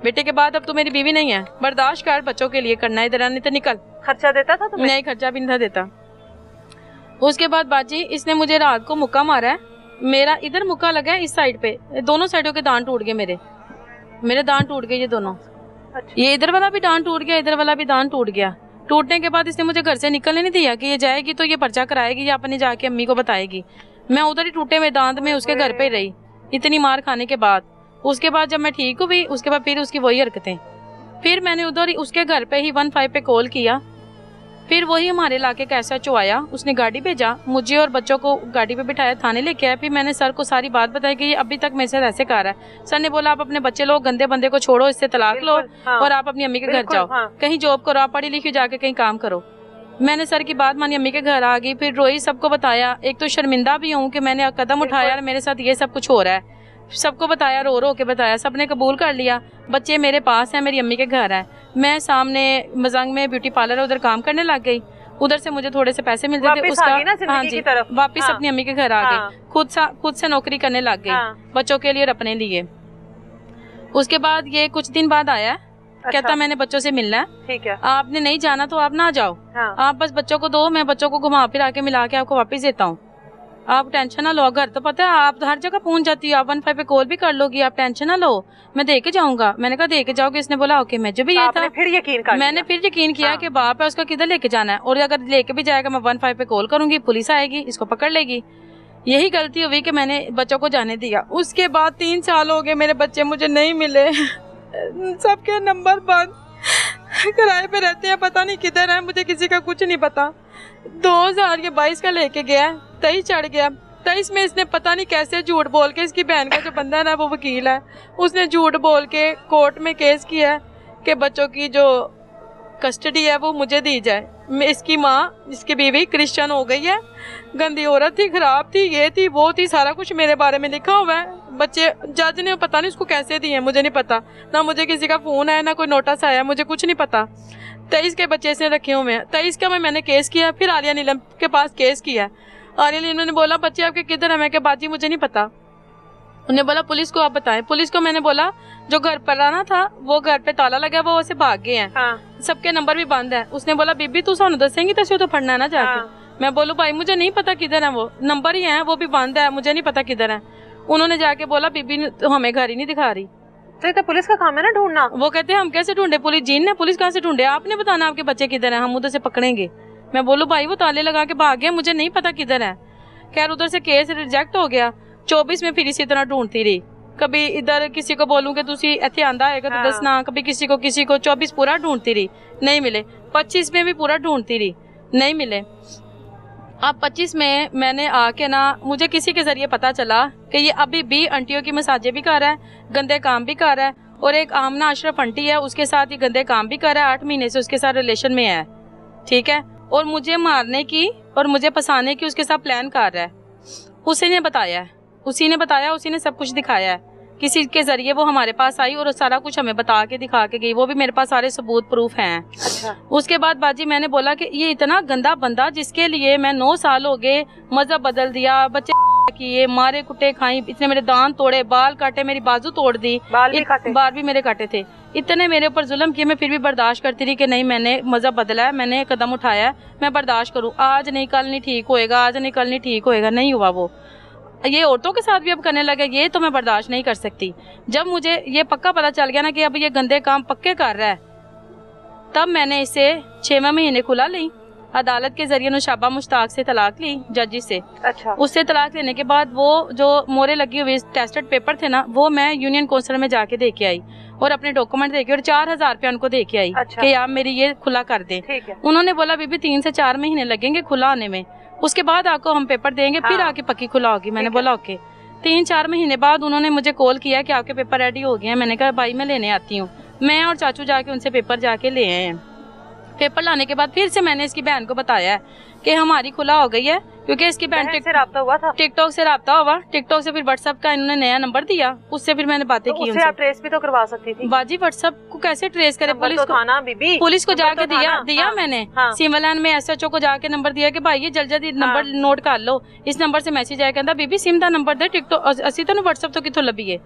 बेटे के बाद अब तू मेरी बीवी नहीं है, बर्दाश्त कर, बच्चों के लिए करना है, इधर नहीं तो निकल। खर्चा देता था तुम्हें? नहीं, खर्चा भी नहीं देता। उसके बाद बाजी इसने मुझे रात को मुक्का मारा है, मेरा इधर मुक्का लगा है, इस साइड पे, दोनों साइडों के दांत टूट गए, मेरे दांत टूट गए ये दोनों। अच्छा। ये इधर वाला भी दांत टूट गया, इधर वाला भी दांत टूट गया। टूटने के बाद इसने मुझे घर से निकलने नहीं दिया कि ये जाएगी तो ये पर्चा कराएगी या अपने जाके अम्मी को बताएगी। मैं उधर ही टूटे हुए दांत में उसके घर पे ही रही, इतनी मार खाने के बाद। उसके बाद जब मैं ठीक हुई, उसके बाद फिर उसकी वही हरकतें। फिर मैंने उधर उसके घर पे ही 15 पे कॉल किया, फिर वही हमारे इलाके का SHO आया, उसने गाड़ी भेजा, मुझे और बच्चों को गाड़ी पे बिठाया, थाने लेके आया। फिर मैंने सर को सारी बात बताई कि ये अभी तक मेरे साथ ऐसे कर रहा है। सर ने बोला आप अपने बच्चे लो, गंदे बंदे को छोड़ो, इससे तलाक लो, हाँ, और आप अपनी अम्मी के घर जाओ, हाँ, कहीं जॉब करो, आप पढ़ी लिखी जाके कहीं काम करो। मैंने सर की बात मानी, अम्मी के घर आ गई, फिर रोई, सबको बताया। एक तो शर्मिंदा भी हूँ कि मैंने कदम उठाया और मेरे साथ ये सब कुछ हो रहा है, सबको बताया, रो रो के बताया, सबने कबूल कर लिया। बच्चे मेरे पास हैं, मेरी अम्मी के घर है, मैं सामने मजंग में ब्यूटी पार्लर है, उधर काम करने लग गई। उधर से मुझे थोड़े से पैसे मिलते थे, उसका हाँ जी, वापिस हाँ, अपनी अम्मी के घर आ गई, खुद से नौकरी करने लग गई, हाँ, बच्चों के लिए और अपने लिए। उसके बाद ये कुछ दिन बाद आया, अच्छा, कहता मैंने बच्चों से मिलना है, ठीक है, आपने नहीं जाना तो आप ना जाओ, हाँ, आप बस बच्चों को दो, मैं बच्चों को घुमा फिरा के मिला के आपको वापस देता हूँ, आप टेंशन ना लो। घर तो पता है आप हर जगह पहुंच जाती हो, आप 15 पे कॉल भी कर लोगी, आप टेंशन ना लो, मैं दे के जाऊंगा। मैंने कहा दे के जाओगे? इसने बोला ओके। मैं जो भी ये था, फिर यकीन कर मैंने फिर यकीन किया कि बाप है, उसका किधर लेके जाना है, और अगर लेके भी जाएगा मैं 15 पे कॉल करूंगी, पुलिस आएगी, इसको पकड़ लेगी। यही गलती हुई कि मैंने बच्चों को जाने दिया। उसके बाद 3 साल हो गए, मेरे बच्चे मुझे नहीं मिले, सबके नंबर बंद, किराए पे रहते हैं, पता नहीं किधर है, मुझे किसी का कुछ नहीं पता। 2022 का लेके गया, 23 चढ़ गया, 23 में इसने पता नहीं कैसे झूठ बोल के, इसकी बहन का जो बंदा है ना वो वकील है, उसने झूठ बोल के कोर्ट में केस किया है कि बच्चों की जो कस्टडी है वो मुझे दी जाए। इसकी माँ, इसकी बीवी क्रिश्चियन हो गई है, गंदी औरत थी, खराब थी, ये थी, वो थी, सारा कुछ मेरे बारे में लिखा हुआ है। बच्चे जज ने पता नहीं उसको कैसे दिए, मुझे नहीं पता, ना मुझे किसी का फोन आया, ना कोई नोटिस आया, मुझे कुछ नहीं पता। 23 के बच्चे इसने रखे हुए हैं, 23 का मैंने केस किया, फिर आलिया नीलम के पास केस किया। आलिया नीलम ने बोला बच्चे आपके किधर है? मैं क्या बाजी मुझे नहीं पता। उन्हें बोला पुलिस को आप बताएं। पुलिस को मैंने बोला जो घर पर आना था वो घर पे ताला लगा, वो वैसे भाग गए हैं, हाँ, सबके नंबर भी बंद है। उसने बोला बीबी तू सानू दसेंगी तो फड़ना है ना जाके, हाँ। मैं बोलूं भाई मुझे नहीं पता किधर है, वो नंबर ही है, वो भी बंद है, मुझे नहीं पता किधर है। उन्होंने जाके बोला बीबी तो हमें घर ही नहीं दिखा रही। तो पुलिस का काम है ना ढूंढना। वो कहते हैं हम कैसे ढूंढे, पुलिस जीन ने, पुलिस कहाँ से ढूंढे, आपने बताना आपके बच्चे किधर है, हम उधर से पकड़ेंगे। मैं बोलूं भाई वो ताले लगा के भाग गया, मुझे नहीं पता किधर है। खैर उधर से केस रिजेक्ट हो गया। 24 में फिर इसी तरह ढूंढती रही, कभी इधर किसी को बोलूं कि तुसी इथे आंदा है तो दसना, कभी किसी को 24 पूरा ढूंढती रही, नहीं मिले। 25 में भी पूरा ढूंढती रही, नहीं मिले। अब 25 में मैंने आके ना, मुझे किसी के जरिए पता चला कि ये अभी भी आंटियों की मसाजे भी कर रहा है, गंदे काम भी कर रहा है, और एक आमना अशरफ आंटी है उसके साथ ही गंदे काम भी कर रहा है, 8 महीने से उसके साथ रिलेशन में है, ठीक है, और मुझे मारने की और मुझे फंसाने की उसके साथ प्लान कर रहा है। उसी ने बताया, उसी ने सब कुछ दिखाया है, किसी के जरिए वो हमारे पास आई और सारा कुछ हमें बता के दिखा के गई, वो भी मेरे पास सारे सबूत प्रूफ हैं। अच्छा। उसके बाद बाजी मैंने बोला कि ये इतना गंदा बंदा जिसके लिए मैं 9 साल हो गए मजहब बदल दिया, बच्चे किए, मारे कुटे खाई, इसने मेरे दांत तोड़े, बाल काटे, मेरी बाजू तोड़ दी, बाल भी मेरे काटे थे, इतने मेरे ऊपर जुल्म किए, मैं फिर भी बर्दाश्त करती रही कि नहीं मैंने मजहब बदला है, मैंने कदम उठाया है, मैं बर्दाश्त करूँ, आज नहीं कल नहीं ठीक होएगा, आज नहीं कल नहीं ठीक होएगा, नहीं हुआ वो। ये औरतों के साथ भी अब करने लगे, ये तो मैं बर्दाश्त नहीं कर सकती। जब मुझे ये पक्का पता चल गया ना कि अब ये गंदे काम पक्के कर रहा है, तब मैंने इसे 6वें महीने खुला ली। अदालत के जरिए नुशाबा मुश्ताक से तलाक ली, जजी से। अच्छा। उससे तलाक लेने के बाद वो जो मोरे लगी हुई टेस्टेड पेपर थे ना, वो मैं यूनियन काउंसिल में जाके दे के आई और अपने डॉक्यूमेंट देके और 4000 रुपया उनको दे के आई। अच्छा। कि आप मेरी ये खुला कर दें। ठीक है। उन्होंने बोला बीबी 3 से 4 महीने लगेंगे खुला होने में, उसके बाद आपको हम पेपर देंगे, फिर आके पक्की खुला होगी। मैंने बोला ओके। 3-4 महीने बाद उन्होंने मुझे कॉल किया कि आपके पेपर रेडी हो गए हैं। मैंने कहा भाई मैं लेने आती हूँ। मैं और चाचू जाके उनसे पेपर जाके ले आए हैं। पेपर लाने के बाद फिर से मैंने इसकी बहन को बताया है कि हमारी खुला हो गई है, क्योंकि इसकी बहन से राब्ता हुआ था, टिकटॉक से राब्ता हुआ। टिकटॉक से फिर व्हाट्सएप का इन्होंने नया नंबर दिया, उससे फिर मैंने बातें की। उससे आप ट्रेस भी तो करवा सकती थी बाजी। व्हाट्सएप को कैसे ट्रेस करे? पुलिस को थाना बीबी, पुलिस को जाके दिया मैंने। सिविल लाइन में SHO को जाके नंबर दिया कि भाई ये जल्दी नंबर नोट कर लो, इस नंबर से मैसेज आया। कहता बीबी सिम दा नंबर दे, टिकटॉक असी तो व्हाट्सएप तो कितों लभी है,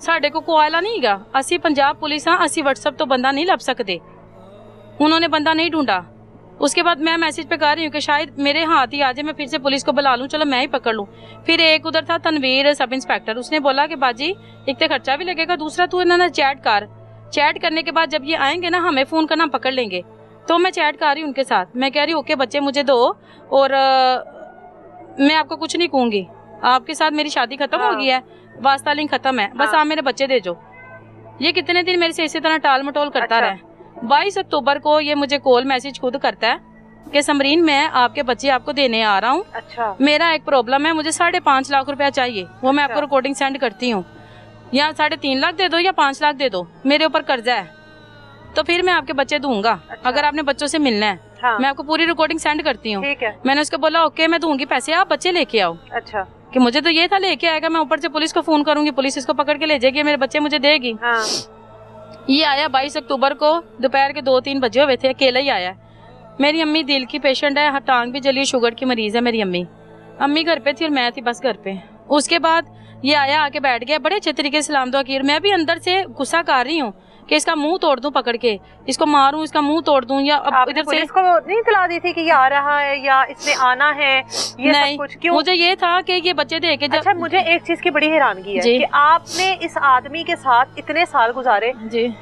साडे को कोयला नहीं गा, असी पंजाब पुलिस हाँ, असी व्हाट्सएप तो बंदा नहीं लभ सकते। उन्होंने बंदा नहीं ढूंढा। उसके बाद मैं मैसेज पे कर रही हूँ कि शायद मेरे हाथ ही आ जाए, मैं फिर से पुलिस को बुला लूँ, चलो मैं ही पकड़ लूँ। फिर एक उधर था तनवीर सब इंस्पेक्टर, उसने बोला कि बाजी एक तो खर्चा भी लगेगा, दूसरा तू इन्होंने चैट कर। चैट करने के बाद जब ये आएंगे ना हमें फोन करना, पकड़ लेंगे। तो मैं चैट कर रही हूँ उनके साथ, मैं कह रही हूँ ओके बच्चे मुझे दो और मैं आपको कुछ नहीं कहूँगी, आपके साथ मेरी शादी खत्म हो गई है, वास्ता लिंक खत्म है, बस आप मेरे बच्चे दे जो। ये कितने दिन मेरे से इसी तरह टाल मटोल करता रहा। 22 अक्टूबर को ये मुझे कॉल मैसेज खुद करता है कि समरीन मैं आपके बच्चे आपको देने आ रहा हूँ। अच्छा। मेरा एक प्रॉब्लम है, मुझे 5.5 लाख रुपया चाहिए, वो मैं आपको रिकॉर्डिंग सेंड करती हूँ, या 3.5 लाख दे दो या 5 लाख दे दो, मेरे ऊपर कर्जा है, तो फिर मैं आपके बच्चे दूंगा। अच्छा। अगर आपने बच्चों से मिलना है। हाँ। मैं आपको पूरी रिकॉर्डिंग सेंड करती हूँ। मैंने उसको बोला ओके मैं दूंगी पैसे, आप बच्चे लेके आओ। अच्छा। कि मुझे तो ये था लेके आएगा, मैं ऊपर से पुलिस को फोन करूंगी, पुलिस इसको पकड़ के ले जाएगी, मेरे बच्चे मुझे देगी। हाँ। ये आया 22 अक्टूबर को दोपहर के 2-3 बजे हुए थे, अकेला ही आया। मेरी अम्मी दिल की पेशेंट है, टांग भी जली, शुगर की मरीज है मेरी अम्मी घर पे थी और मैं थी बस घर पे। उसके बाद ये आया, आके बैठ गया, बड़े अच्छे तरीके से सलाम दुआ की। मैं भी अंदर से गुस्सा कर रही हूँ कि इसका मुंह तोड़ दूं, पकड़ के इसको मारूं, इसका मुंह तोड़ दूं, या अब इधर से इसको नहीं तला दी थी कि ये आ रहा है या इसने आना है, ये नहीं, सब कुछ क्यों? मुझे ये था कि ये बच्चे दे के। अच्छा, मुझे एक चीज की बड़ी हैरानगी है कि आपने इस आदमी के साथ इतने साल गुजारे,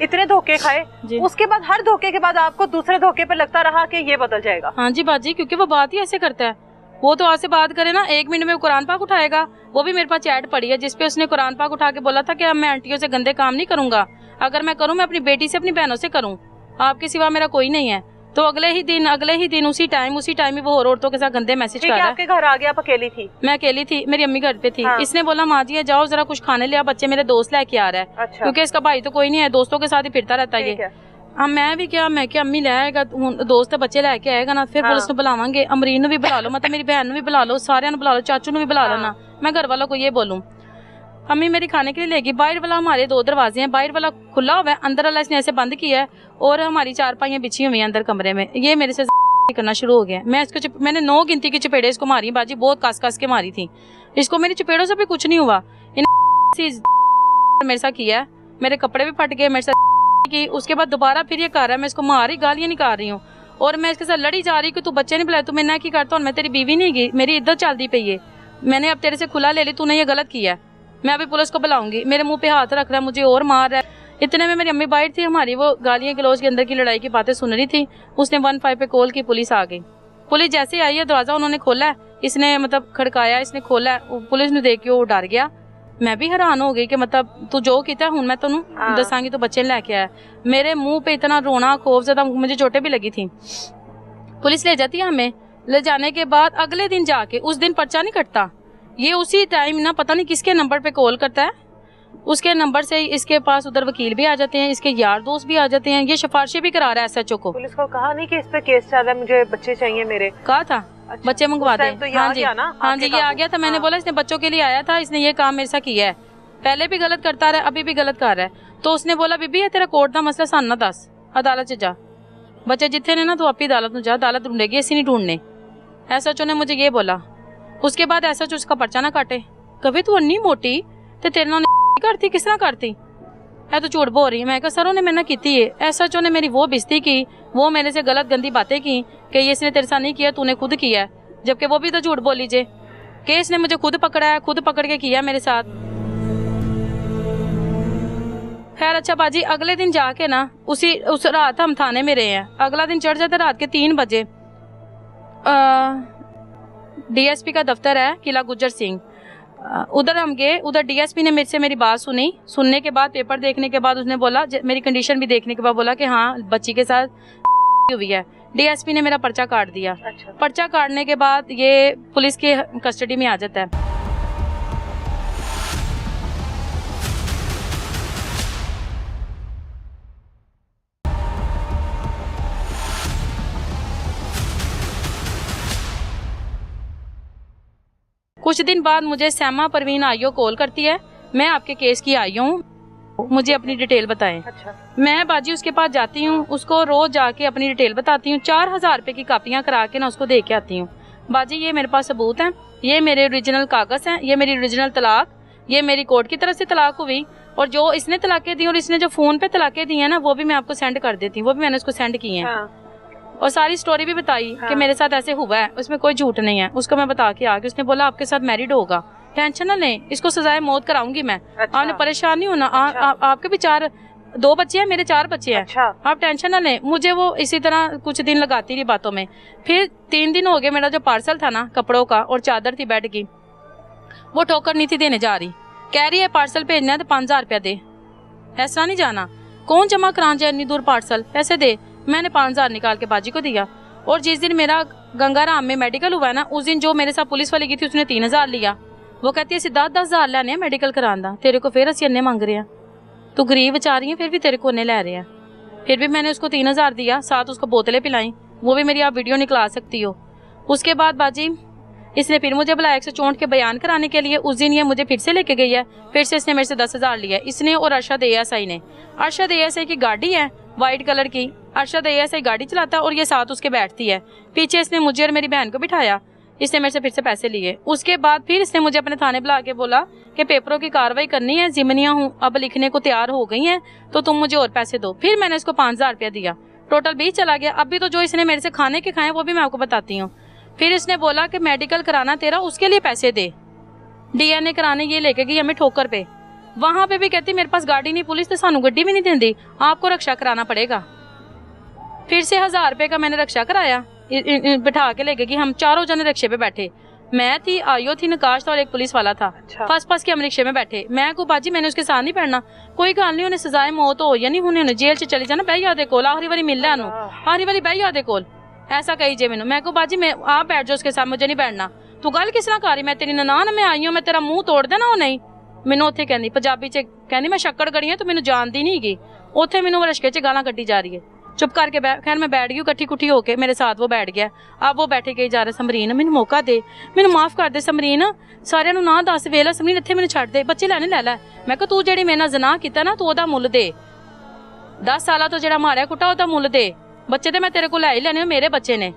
इतने धोखे खाए, उसके बाद हर धोखे के बाद आपको दूसरे धोखे पे लगता रहा कि ये बदल जाएगा। हाँ जी बाजी, क्योंकि वो बात ही ऐसे करता है। वो तो आज से बात करे ना 1 मिनट में कुरान पाक उठाएगा। वो भी मेरे पास चैट पड़ी है जिसपे उसने कुरान पाक उठा के बोला था कि अब मैं आंटियों से गंदे काम नहीं करूंगा, अगर मैं करूं मैं अपनी बेटी से अपनी बहनों से करूं, आपके सिवा मेरा कोई नहीं है। तो अगले ही दिन उसी टाइम ही वो और औरतों के साथ गंदे मैसेज कर रहा है। आपके घर आ गया? आप अकेली थी? मैं अकेली थी, मेरी अम्मी घर पे थी। हाँ। इसने बोला माँ जी जाओ जरा कुछ खाने ले, बच्चे मेरे दोस्त लेके आ रहा है। अच्छा। क्योंकि इसका भाई तो कोई नहीं है, दोस्तों के साथ ही फिरता रहता है। अब मैं क्या अम्मी ले आएगा, दोस्त बच्चे लेके आएगा ना, फिर पुलिस ਨੂੰ बुलावांगे, अमरीन ਨੂੰ भी बुला लो, मतलब मेरी बहन ਨੂੰ भी बुला लो, सारे ਨੂੰ बुला लो, चाचू ਨੂੰ भी बुला लो ना। मैं घर वालों को ये बोलूं, अम्मी मेरी खाने के लिए लेगी। बाहर वाला हमारे 2 दरवाजे हैं, बाहर वाला खुला हुआ है, अंदर वाला इसने ऐसे बंद किया है और हमारी 4 पाइयां बिछी हुई हैं अंदर कमरे में। ये मेरे से करना शुरू हो गया। मैंने 9 गिनती की चपेड़े इसको मारी बाजी, बहुत कस के मारी थी इसको। मेरी चपेड़ों से भी कुछ नहीं हुआ, मेरे साथ किया, मेरे कपड़े भी फट गए मेरे साथ की। उसके बाद दोबारा फिर ये कर रहा है, मैं इसको मारी गालियां निकाल रही हूँ और मैं इसके साथ लड़ी जा रही कि तू बच्चे नहीं बुलाए, तू मैं की करता हूँ, मैं तेरी बीवी नहीं गई, मेरी इद्दत चलती पई है, मैंने अब तेरे से खुला ले ली, तूने ये गलत किया है, मैं अभी पुलिस को बुलाऊंगी। मेरे मुंह पे हाथ रख रहा है, मुझे और मार रहा है। इतने में मेरी अम्मी बाहर थी, हमारी वो गालियां गलौज के अंदर की लड़ाई की बातें सुन रही थी। उसने 15 पे कॉल की, पुलिस आ गई। पुलिस जैसे आई है, दरवाजा उन्होंने खोला है, इसने मतलब खड़काया, इसने खोला है, पुलिस ने देख के वो डर गया। मैं भी हैरान हो गई कि मतलब तू जो किया हूं मैं तेनू दसांगी, तो बच्चे लेके आया। मेरे मुंह पे इतना रोना, खौफजदा, मुझे चोटें भी लगी थी। पुलिस ले जाती है हमें, ले जाने के बाद अगले दिन जाके, उस दिन पर्चा नहीं कटता, ये उसी टाइम ना पता नहीं किसके नंबर पे कॉल करता है, उसके नंबर से इसके पास उधर वकील भी आ जाते हैं, इसके यार दोस्त भी आ जाते हैं, ये सिफारिशें भी करा रहा है SHO को। पुलिस को कहा नहीं कि इस पे केस चल रहा है, मुझे बच्चे चाहिए मेरे? कहा था। अच्छा, बच्चे मंगवा दे। तो हाँ जी, हाँ जी, ये आ गया था। मैंने बोला इसने बच्चों के लिए आया था, इसने ये काम मेरे साथ किया है, पहले भी गलत करता रहा, अभी भी गलत कर रहा है। तो उसने बोला बीबी ये तेरा कोर्ट का मसला सान ना दस, अदालत च जा, बच्चे जिथे ने ना तू आपी अदालत में जा, अदालत ढूंढेगी, ऐसी नहीं ढूंढने। SHO ने मुझे ये बोला। उसके बाद SHO उसका पर्चा ना काटे, कभी तू अन्नी मोटी ते तेरे नाल करती, किस तरह करती है, तो झूठ बोल रही है। मैं कहा सरों ने मेरे की है। SHO ने मेरी वो बेइज्जती की, वो मेरे से गलत गंदी बातें की कि ये इसने तेरे साथ नहीं किया, तूने खुद किया है, जबकि वो भी तो झूठ बोली जे। केस ने मुझे खुद पकड़ा है, खुद पकड़ के किया मेरे साथ। खैर अच्छा बाजी, अगले दिन जाके ना उस रात हम थाने में रहे हैं। अगला दिन चढ़ जाते रात के 3 बजे। डीएसपी का दफ्तर है किला गुज्जर सिंह, उधर हम गए। उधर डीएसपी ने मेरे से मेरी बात सुनी। सुनने के बाद, पेपर देखने के बाद उसने बोला, मेरी कंडीशन भी देखने के बाद बोला कि हाँ बच्ची के साथ हुई है। डीएसपी ने मेरा पर्चा काट दिया। अच्छा। पर्चा काटने के बाद ये पुलिस के कस्टडी में आ जाता है। कुछ दिन बाद मुझे सैमा परवीन आईओ कॉल करती है, मैं आपके केस की आई हूँ, मुझे अपनी डिटेल बताएं। अच्छा। मैं बाजी उसके पास जाती हूँ, उसको रोज जाके अपनी डिटेल बताती हूँ। 4000 रुपए की कापियाँ करा के ना उसको दे के आती हूँ। बाजी ये मेरे पास सबूत हैं, ये मेरे ओरिजिनल कागज हैं, ये मेरी ओरिजिनल तलाक, ये मेरी कोर्ट की तरफ से तलाक हुई। और जो इसने तलाकें दी और इसने जो फोन पे तलाकें दी है ना, वो भी मैं आपको सेंड कर देती हूँ, वो भी मैंने उसको सेंड की है। हाँ। और सारी स्टोरी भी बताई कि मेरे साथ ऐसे हुआ है, उसमें कोई झूठ नहीं है। उसको मैं बता के आगे, उसने बोला आपके साथ मैरिड होगा, टेंशन ना लें, इसको सजाए मौत कराऊंगी मैं। अच्छा। आपने परेशान नहीं होना। अच्छा। आपके भी 2 बच्चे हैं, मेरे 4 बच्चे हैं। अच्छा। आप टेंशन ना लें। मुझे वो इसी तरह कुछ दिन लगाती रही बातों में। फिर 3 दिन हो गए, मेरा जो पार्सल था ना कपड़ों का और चादर थी बेड की, वो ठोकर नहीं थी देने जा रही। कह रही है पार्सल भेजना है तो 5000 रुपया दे। ऐसा नहीं जाना, कौन जमा करान जाए इतनी दूर पार्सल, पैसे दे। मैंने 5000 निकाल के बाजी को दिया। और जिस दिन मेरा गंगाराम में मेडिकल हुआ ना, उस दिन जो मेरे साथ पुलिस वाली गई थी उसने 3000 लिया। वो कहती है सीधा 10,000 लेने मेडिकल करांदा, तेरे को फिर असी अन्ने मांग रहे हैं, तू गरीब बचा रही है फिर भी तेरे को अन्ने ले रहे हैं। फिर भी मैंने उसको 3000 दिया, साथ उसको बोतलें पिलाई, वो भी मेरी आप वीडियो निकला सकती हो। उसके बाद बाजी इसने फिर मुझे बुलाया 164 के बयान कराने के लिए। उस दिन ये मुझे फिर से लेके गई है, फिर से इसने मेरे से 10,000 लिया, इसने और अरशद एएसआई ने। अरशद एएसआई की गाड़ी है व्हाइट कलर की, अरशद एएसआई गाड़ी चलाता है और ये साथ उसके बैठती है। पीछे इसने मुझे और मेरी बहन को बिठाया, इसने मेरे से फिर से पैसे लिए। उसके बाद फिर इसने मुझे अपने थाने बुला के बोला कि पेपरों की कार्रवाई करनी है, जिमनियाँ हूँ अब लिखने को तैयार हो गई हैं, तो तुम मुझे और पैसे दो। फिर मैंने इसको 5000 रुपया दिया, टोटल 20 चला गया। अभी तो जो इसने मेरे से खाने के खाए वो भी मैं आपको बताती हूँ। फिर इसने बोला कि मेडिकल कराना तेरा, उसके लिए पैसे दे। डीएनए कराने ये लेके गई हमें ठोकर पे, वहां पे भी कहती मेरे पास गाड़ी नहीं, पुलिस तो सानू गड्डी भी नहीं देंदी, आपको रक्षा कराना पड़ेगा। फिर से 1000 रुपए का मैंने रक्षा कराया, बिठा के ले गई। हम चारों जने रिक्शे पे बैठे, मैं थी, आयो थी, नकाश था और एक पुलिस वाला था। अच्छा। फस के हम रिक्शे में बैठे। मैं को बाजी मैंने उसके साथ नहीं पढ़ना, कोई गल नहीं, उन्हें सजाए मौत हो या नहीं होने, जेल च चली जाना, बह यादे कोल आखिरी बारी मिल लैनू, आखिरी बारी बह यादे कोल, ऐसा कही जे मैनू। मैं को बाजी मैं आप बैठ जाओ उसके साथ, मुझे नहीं बैठना। तू गल किस तरह कर रही, मैं तेरी ननान मैं आई हूं, मैं तेरा मुंह तोड़ देना। वो नहीं, मैनू उत्थे कहंदी पंजाबी च कहंदी मैं शक्कड़ गड़ी है, तू मैनू जानदी नहीं गी। उत्थे मैनू रश्के च गालां कड्डी जा रही है। चुप करके खैर मैं बैठ गई, कट्ठी कुट्ठी होके मेरे साथ वो बैठ गया। अब वो बैठे गई जा रहे, समरीन मैनू मौका दे, मैनू माफ कर दे समरीन, सारिਆਂ ਨੂੰ ना दस वेला समरीन इत्थे मैनू छड्ड दे, बच्चे लैने लै लै। मैं कहा तू जेड़ी मेरे नाल ज़िना कीता ना, तू ओदा मुੱਲ दे, 10 साल तो जेड़ा मारिया कुटा ओदा मुੱਲ दे। बच्चे तो मैं तेरे को लै ही लैने, मेरे बच्चे ने,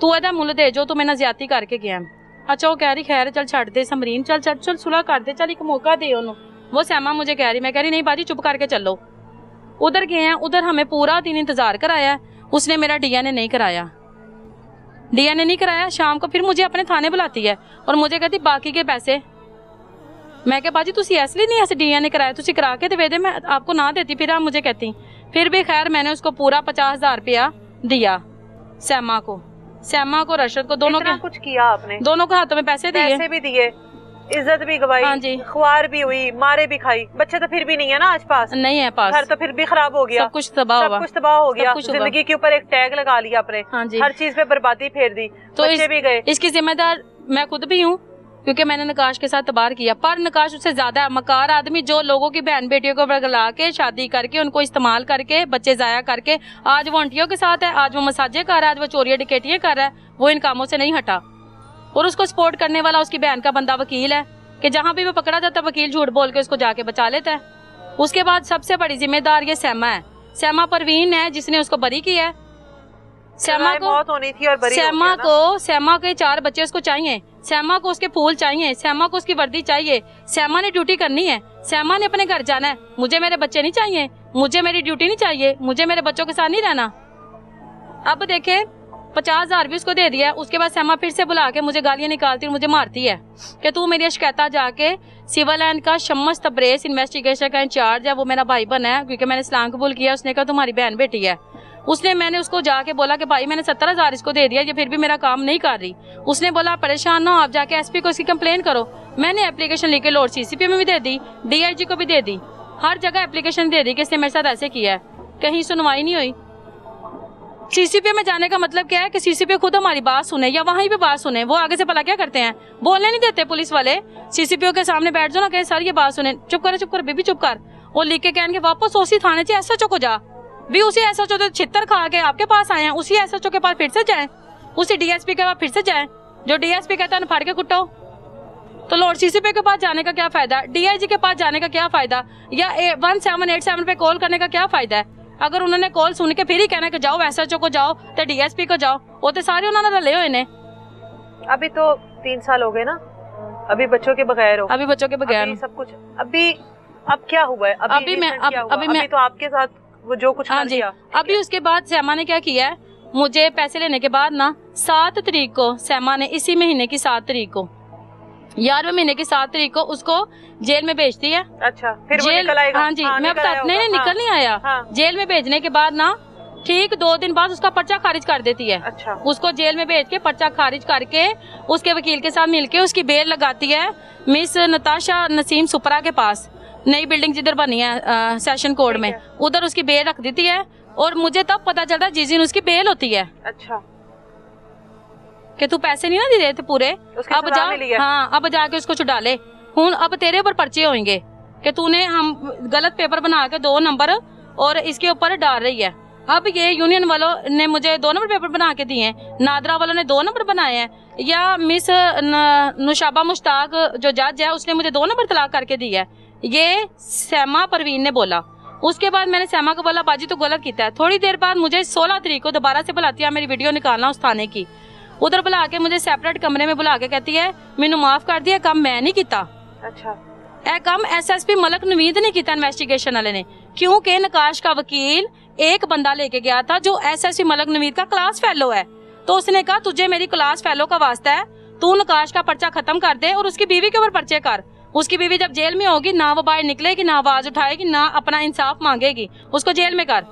तू एदा मुੱਲ दे जो तू मेरे नाल ज्यादती करके गया। अच्छा वो कह रही खैर चल छड्ड दे समरीन, चल चल चल सुलह कर दे, चल एक मौका दे ओनू। वो सैमा मुझे कह रही, मैं कह रही नहीं बाजी चुप करके चलो। उधर गए हैं, उधर हमें पूरा दिन इंतजार कराया, उसने मेरा डीएनए नहीं कराया। डीएनए नहीं कराया। शाम को फिर मुझे अपने थाने बुलाती है और मुझे कहती बाकी के पैसे। मैं क्या बाजी तुसी इसलिए नहीं ऐसे डीएनए कराया, तुसी करा के दे दे, मैं आपको ना देती। फिर आप मुझे कहती। फिर भी खैर मैंने उसको पूरा 50,000 रुपया दिया, सैमा को रशद को, दोनों के कुछ किया आपने, दोनों को हाथों में पैसे भी दिए, इज्जत भी गवाई, हाँ जी, खुआर भी हुई, मारे भी खाई। बच्चे तो फिर भी नहीं है ना आज पास, नहीं है पास, घर तो फिर भी खराब हो गया, सब कुछ तबाह हो गया, जिंदगी के ऊपर एक टैग लगा लिया अपने, हाँ जी, हर चीज पे बर्बादी फेर दी, तो बच्चे भी गए। इसकी जिम्मेदार मैं खुद भी हूँ, क्योंकि मैंने नकाश के साथ तबार किया। पर नकाश उससे ज्यादा मकार आदमी, जो लोगों की बहन बेटियों को बरगला के शादी करके उनको इस्तेमाल करके बच्चे जाया करके, आज वो आंटियों के साथ है, आज वो मसाजे कर रहा है, आज वो चोरियां डिकेटियां कर रहा है, वो इन कामों से नहीं हटा। और उसको सपोर्ट करने वाला उसकी बहन का बंदा वकील है कि जहां भी वो पकड़ा जाता है वकील झूठ बोल के उसको जाके बचा लेता है। उसके बाद सबसे बड़ी जिम्मेदार ये सैमा है, सैमा परवीन है जिसने उसको बरी किया है। सैमा को मौत होनी थी और बरी सैमा के 4 बच्चे उसको चाहिए, सैमा को उसके फूल चाहिए, सैमा को उसकी वर्दी चाहिए, सैमा ने ड्यूटी करनी है, सैमा ने अपने घर जाना है। मुझे मेरे बच्चे नहीं चाहिए, मुझे मेरी ड्यूटी नहीं चाहिए, मुझे मेरे बच्चों के साथ नहीं रहना। अब देखे 50,000 भी उसको दे दिया। उसके बाद सैमा फिर से बुला के मुझे गालियां निकालती और मुझे मारती है कि तू मेरी शिकायत जाके सिविल लाइन का शम्स तब्रेज इन्वेस्टिगेशन का इंचार्ज है, वो मेरा भाई बना है, क्योंकि मैंने इस्लाम कबूल किया। उसने कहा तुम्हारी बहन बेटी है। मैंने उसको जाके बोला कि भाई मैंने 70,000 इसको दे दिया, ये फिर भी मेरा काम नहीं कर रही। उसने बोला परेशान ना हो, आप जाके SP को इसकी कंप्लेन करो। मैंने एप्लीकेशन लेके लॉर्ड CCP में भी दे दी, DIG को भी दे दी, हर जगह एप्लीकेशन दे दी कि इसने मेरे साथ ऐसे किया है। कहीं सुनवाई नहीं हुई। CCP में जाने का मतलब क्या है कि CCP खुद हमारी बात सुने या वहीं पे बात सुने। वो आगे से भला क्या करते हैं, बोलने नहीं देते पुलिस वाले। CCP के सामने बैठ जाओ ना, कहे सर ये बात सुने, चुप कर बेबी चुप कर। वो लिख के कहेंगे वापस उसी थाने से SHO को जा, भी उसी SHO तो छितर खा के आपके पास आए हैं, उसी SHO के पास फिर से जाए, उसी DSP के पास फिर से जाए। जो DSP कहता है फाड़ के कुटो। तो लॉर्ड CCP के पास जाने का क्या फायदा, DIG के पास जाने का क्या फायदा, या 1787 पे कॉल करने का क्या फायदा है। अगर उन्होंने कॉल सुन के फिर ही कहना कि जाओ SHO को जाओ तो DSP को जाओ, वो तो सारे उन्होंने रले हुए ने। अभी तो 3 साल हो गए ना, अभी बच्चों के बगैर हो, अभी बच्चों के बगैर सब कुछ। अब क्या हुआ है, अभी मैं तो आपके साथ वो जो कुछ हाँ जी। अभी उसके बाद सैमा ने क्या किया है, मुझे पैसे लेने के बाद ना 7 तारीख को सैमा ने, इसी महीने की 7 तारीख को, 11वें महीने की 7 तारीख को उसको जेल में भेज दिया। अच्छा, फिर वो निकल आएगा। हाँ जी, मैं बता नहीं निकल नहीं आया। जेल में भेजने के बाद ना ठीक 2 दिन बाद उसका पर्चा खारिज कर देती है। अच्छा। उसको जेल में भेज के पर्चा खारिज करके उसके वकील के साथ मिलके उसकी बेल लगाती है मिस नताशा नसीम सुपरा के पास, नई बिल्डिंग जिधर बनी है सेशन कोर्ट में, उधर उसकी बेल रख देती है। और मुझे तब पता चलता जिस दिन उसकी बेल होती है। अच्छा। कि तू पैसे नहीं ना दे रहे थे पूरे, अब जा, हाँ अब जाके उसको छुड़ा ले। हूं अब तेरे ऊपर पर्चे होंगे कि तूने हम गलत पेपर बना के 2 नंबर और इसके ऊपर डाल रही है। अब ये यूनियन वालों ने मुझे 2 नंबर पेपर बना के दिए हैं, नादरा वालों ने 2 नंबर बनाए हैं, या मिस नुशाबा मुश्ताक जो जज है उसने मुझे 2 नंबर तलाक करके दी है। ये सैमा परवीन ने बोला। उसके बाद मैंने सैमा को बोला बाजी तो गलत किया है। थोड़ी देर बाद मुझे 16 तारीख को दोबारा से बुलाती है, मेरी वीडियो निकालना उस थाने की। उधर बुला के मुझे सेपरेट कमरे में बुला के कहती है मैनू माफ कर दिया, काम मैं नहीं किया। अच्छा। ए काम SSP मलक नवीद ने किया इन्वेस्टिगेशन वाले ने, क्योंकि नकाश का वकील एक बंदा लेके गया था जो SSP मलक नवीद का क्लास फेलो है। तो उसने कहा तुझे मेरी क्लास फेलो का वास्ता है, तू नकाश का पर्चा खत्म कर दे और उसकी बीवी के ऊपर पर्चे कर। उसकी बीवी जब जेल में होगी ना वो बाहर निकलेगी, ना आवाज उठाएगी, ना अपना इंसाफ मांगेगी, उसको जेल में कर।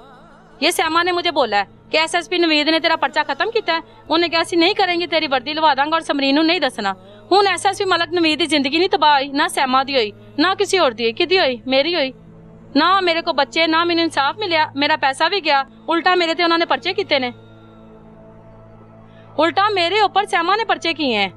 ये सैमा ने मुझे बोला है कि SSP नवीद ने तेरा पर्चा खत्म किया है। उन्हें क्या नहीं करेंगे, तेरी वर्दी लवा दांगा और समरीन नहीं दसना। हूं SSP मलक नवीद की जिंदगी नहीं तबाह हुई, ना सैमा दी हुई, ना किसी और दी, किदी हुई, मेरी हुई। ना मेरे को बच्चे, ना मैंने इंसाफ मिलिया, मेरा पैसा भी गया, उल्टा मेरे ते उन्होंने पर्चे किए ने, उल्टा मेरे ऊपर सैमा ने पर्चे किए हैं।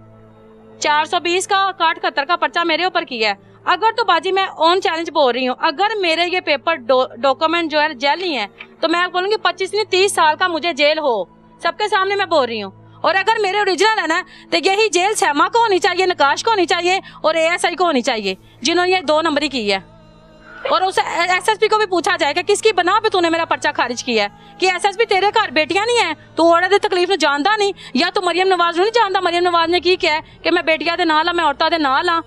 420 का 61 का पर्चा मेरे ऊपर किया है। अगर तो बाजी मैं ऑन चैलेंज बोल रही हूँ, अगर मेरे ये पेपर डॉक्यूमेंट जो है जेल नहीं है तो मैं बोलूंगी 25 नहीं 30 साल का मुझे जेल हो, सबके सामने मैं बोल रही हूँ। और अगर मेरे ओरिजिनल है ना तो यही जेल सैमा को होनी चाहिए, नकाश को होनी चाहिए और ASI को होनी चाहिए जिन्होंने ये 2 नंबरी की है। और उस SSP को भी पूछा जाएगा किसकी बना पे तूने मेरा पर्चा खारिज किया है, कि SSP तेरे घर बेटियां नहीं है, तू औरत दी तकलीफ ਨੂੰ जानदा नहीं, या तू मरियम नवाज ਨੂੰ नहीं जानदा। मरियम नवाज ने की किया है कि मैं बेटियां दे नाल मैं औरतां दे नाल हां।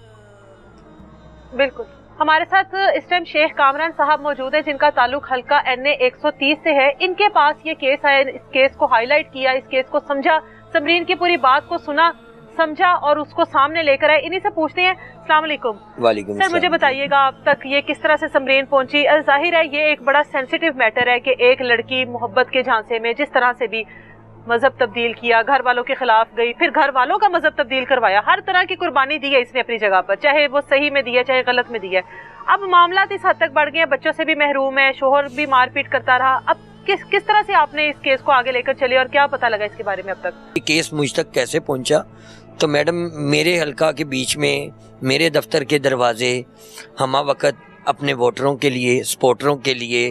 बिल्कुल। हमारे साथ इस टाइम शेख कामरान साहब मौजूद है जिनका ताल्लुक हल्का NA 130 से है। इनके पास ये केस आया, इस केस को हाईलाइट किया, इस केस को समझा, समरीन की पूरी बात को सुना समझा और उसको सामने लेकर आए। इन्हीं से पूछते हैं। अस्सलाम वालेकुम। वालेकुम सर, मुझे बताइएगा अब तक ये किस तरह से समरीन पहुंची। जाहिर है ये एक बड़ा सेंसिटिव मैटर है कि एक लड़की मोहब्बत के झांसे में जिस तरह से भी मजहब तब्दील किया, घर वालों के खिलाफ गई, फिर घर वालों का मजहब तब्दील करवाया, हर तरह की कुर्बानी दी है इसने अपनी जगह पर, चाहे वो सही में दी है चाहे गलत में दी है। अब मामला इस हद तक बढ़ गए, बच्चों से भी महरूम है, शोहर भी मारपीट करता रहा। अब किस तरह से आपने इस केस को आगे लेकर चले और क्या पता लगा इसके बारे में अब तक? ये केस मुझ तक कैसे पहुंचा, तो मैडम मेरे हल्का के बीच में मेरे दफ्तर के दरवाजे हमा वक्त अपने वोटरों के लिए, सपोर्टरों के लिए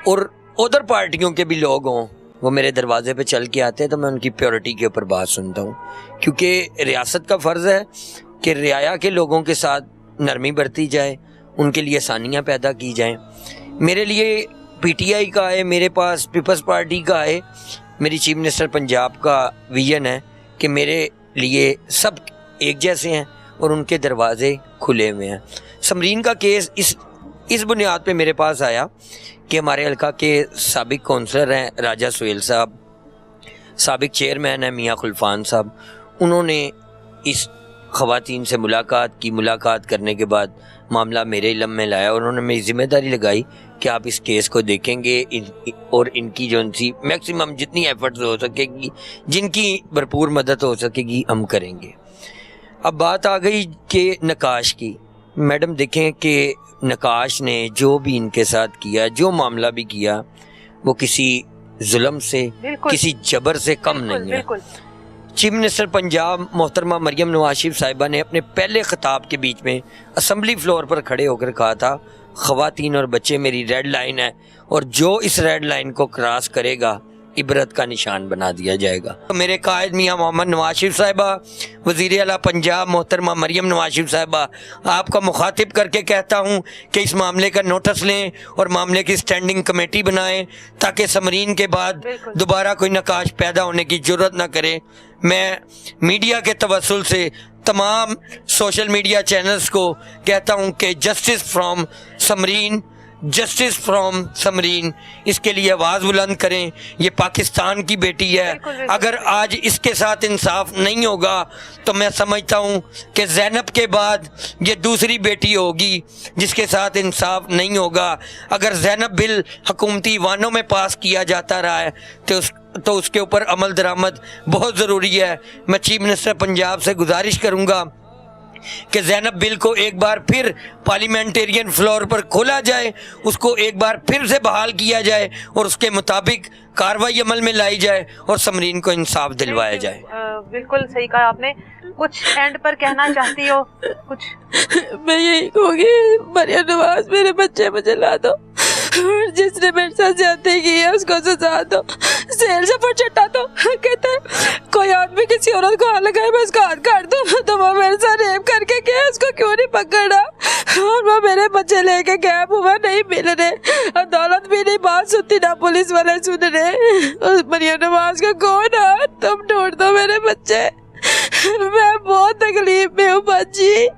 और उधर पार्टियों के भी लोग हों, वो मेरे दरवाजे पे चल के आते हैं तो मैं उनकी प्योरिटी के ऊपर बात सुनता हूँ, क्योंकि रियासत का फ़र्ज़ है कि रियाया के लोगों के साथ नरमी बरती जाए, उनके लिए आसानियाँ पैदा की जाएँ। मेरे लिए PTI का है, मेरे पास पीपल्स पार्टी का है, मेरी चीफ मिनिस्टर पंजाब का विजन है कि मेरे लिए सब एक जैसे हैं और उनके दरवाजे खुले हुए हैं। समरीन का केस इस बुनियाद पे मेरे पास आया कि हमारे हल्का के साबिक कौंसलर हैं राजा सुहेल साहब, साबिक चेयरमैन है मियाँ खुलफान साहब, उन्होंने इस ख़वातीन से मुलाकात करने के बाद मामला मेरे इल्म में लाया। उन्होंने मेरी जिम्मेदारी लगाई कि आप इस केस को देखेंगे और इनकी जो सी मैक्सिमम जितनी एफर्ट्स हो सकेगी, जिनकी भरपूर मदद हो सकेगी, हम करेंगे। अब बात आ गई कि नकाश की। मैडम देखें कि नकाश ने जो भी इनके साथ किया, जो मामला भी किया, वो किसी जुल्म से, किसी जबर से कम नहीं है। चीफ मिनिस्टर पंजाब मोहतरमा मरियम नवाज शरीफ साहिबा ने अपने पहले खिताब के बीच में असम्बली फ्लोर पर खड़े होकर कहा था, ख़वातीन और बच्चे मेरी रेड लाइन है और जो इस रेड लाइन को क्रॉस करेगा इबरत का निशान बना दिया जाएगा। तो मेरे कायद मियाँ मोहम्मद नवाज शरीफ साहिबा, वज़ीर आला पंजाब मोहतरमा मरियम नवाज शरीफ साहिबा, आपका मुखातिब करके कहता हूँ कि इस मामले का नोटिस लें और मामले की स्टैंडिंग कमेटी बनाएं ताकि समरीन के बाद दोबारा कोई नकाश पैदा होने की जरूरत ना करे। मैं मीडिया के तवस्सुल से तमाम सोशल मीडिया चैनल्स को कहता हूँ कि justice from Samreen, justice from Samreen, इसके लिए आवाज़ बुलंद करें। ये पाकिस्तान की बेटी है, अगर आज इसके साथ इंसाफ नहीं होगा तो मैं समझता हूँ कि ज़ैनब के बाद ये दूसरी बेटी होगी जिसके साथ इंसाफ नहीं होगा। अगर ज़ैनब बिल हुकूमती वानों में पास किया जाता रहा है तो उसके ऊपर अमल दरामद बहुत ज़रूरी है। मैं चीफ मिनिस्टर पंजाब से गुजारिश करूँगा कि ज़ैनब बिल को एक बार फिर पार्लियामेंटेरियन फ्लोर पर खोला जाए, उसको एक बार फिर से बहाल किया जाए और उसके मुताबिक कार्रवाई अमल में लाई जाए और समरीन को इंसाफ दिलवाया जाए। बिल्कुल सही कहा आपने। कुछ एंड पर कहना चाहती हो कुछ? मैं यही कहूँगी, मरियम नवाज मेरे बच्चे मुझे ला दो, जिसने मेरे साथ ज्यादती की है उसको सजा दो, जेल से चट्टा दो। कहते कोई आदमी किसी औरत को हाथ लगाए मैं उसका हाथ काट दूं, तो वो मेरे साथ रेप करके गया, उसको क्यों नहीं पकड़ा? और वो मेरे बच्चे लेके गया, हुआ नहीं मिल रहे, अदालत भी नहीं बात सुनती, ना पुलिस वाले सुन रहे। मरियम नवाज का कौन है? तुम ढूंढ दो मेरे बच्चे, मैं बहुत तकलीफ में हूँ बाजी,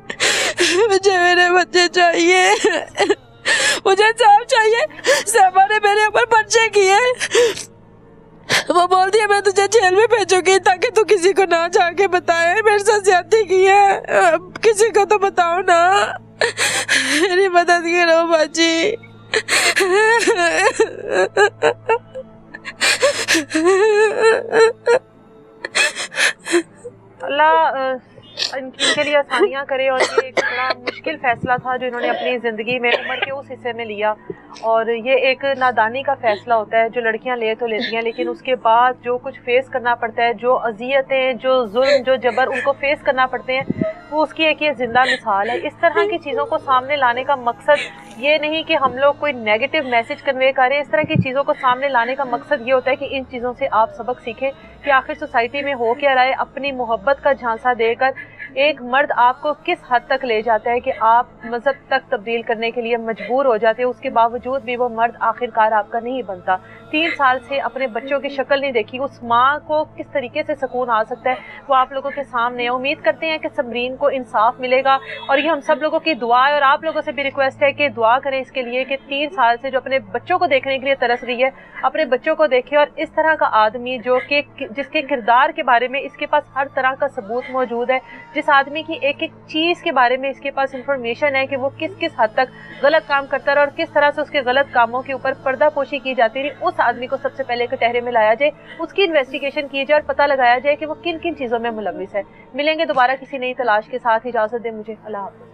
मुझे मेरे बच्चे चाहिए, मुझे इंसाफ चाहिए। साहबा ने मेरे ऊपर पर्चे किए, वो बोल दिया मैं तुझे जेल में भेजूंगी ताकि तू किसी को ना जाके बताए मेरे साथ ज्यादती की है, किसी को तो बताओ ना, मेरी मदद करो बाजी। अल्लाह इनके लिए आसानियाँ करे। और ये एक बड़ा मुश्किल फैसला था जो इन्होंने अपनी ज़िंदगी में उम्र के उस हिस्से में लिया, और ये एक नादानी का फ़ैसला होता है जो लड़कियां ले तो लेती हैं, लेकिन उसके बाद जो कुछ फेस करना पड़ता है, जो अजियतें, जो जुल्म, जो जबर उनको फेस करना पड़ते हैं, वो उसकी एक ये ज़िंदा मिसाल है। इस तरह की चीज़ों को सामने लाने का मकसद ये नहीं कि हम लोग कोई नेगेटिव मैसेज कन्वे करें, इस तरह की चीज़ों को सामने लाने का मकसद ये होता है कि इन चीज़ों से आप सबक सीखें कि आखिर सोसाइटी में हो क्या रहा है। अपनी मोहब्बत का झांसा देकर एक मर्द आपको किस हद तक ले जाता है कि आप मजहब तक तब्दील करने के लिए मजबूर हो जाते हैं, उसके बावजूद भी वो मर्द आखिरकार आपका नहीं बनता। 3 साल से अपने बच्चों की शक्ल नहीं देखी, उस माँ को किस तरीके से सुकून आ सकता है वो आप लोगों के सामने है। उम्मीद करते हैं कि समरीन को इंसाफ मिलेगा, और ये हम सब लोगों की दुआ है, और आप लोगों से भी रिक्वेस्ट है कि दुआ करें इसके लिए कि 3 साल से जो अपने बच्चों को देखने के लिए तरस रही है, अपने बच्चों को देखे। और इस तरह का आदमी जो कि जिसके किरदार के बारे में इसके पास हर तरह का सबूत मौजूद है, जिस आदमी की एक एक चीज़ के बारे में इसके पास इंफॉर्मेशन है कि वो किस किस हद तक गलत काम करता रहा और किस तरह से उसके गलत कामों के ऊपर पर्दापोशी की जाती रही, उस आदमी को सबसे पहले कटहरे में लाया जाए, उसकी इन्वेस्टिगेशन की जाए और पता लगाया जाए कि वो किन किन चीज़ों में मुलविस है। मिलेंगे दोबारा किसी नई तलाश के साथ। इजाज़त दें मुझे। अल्लाह हाफ़िज़।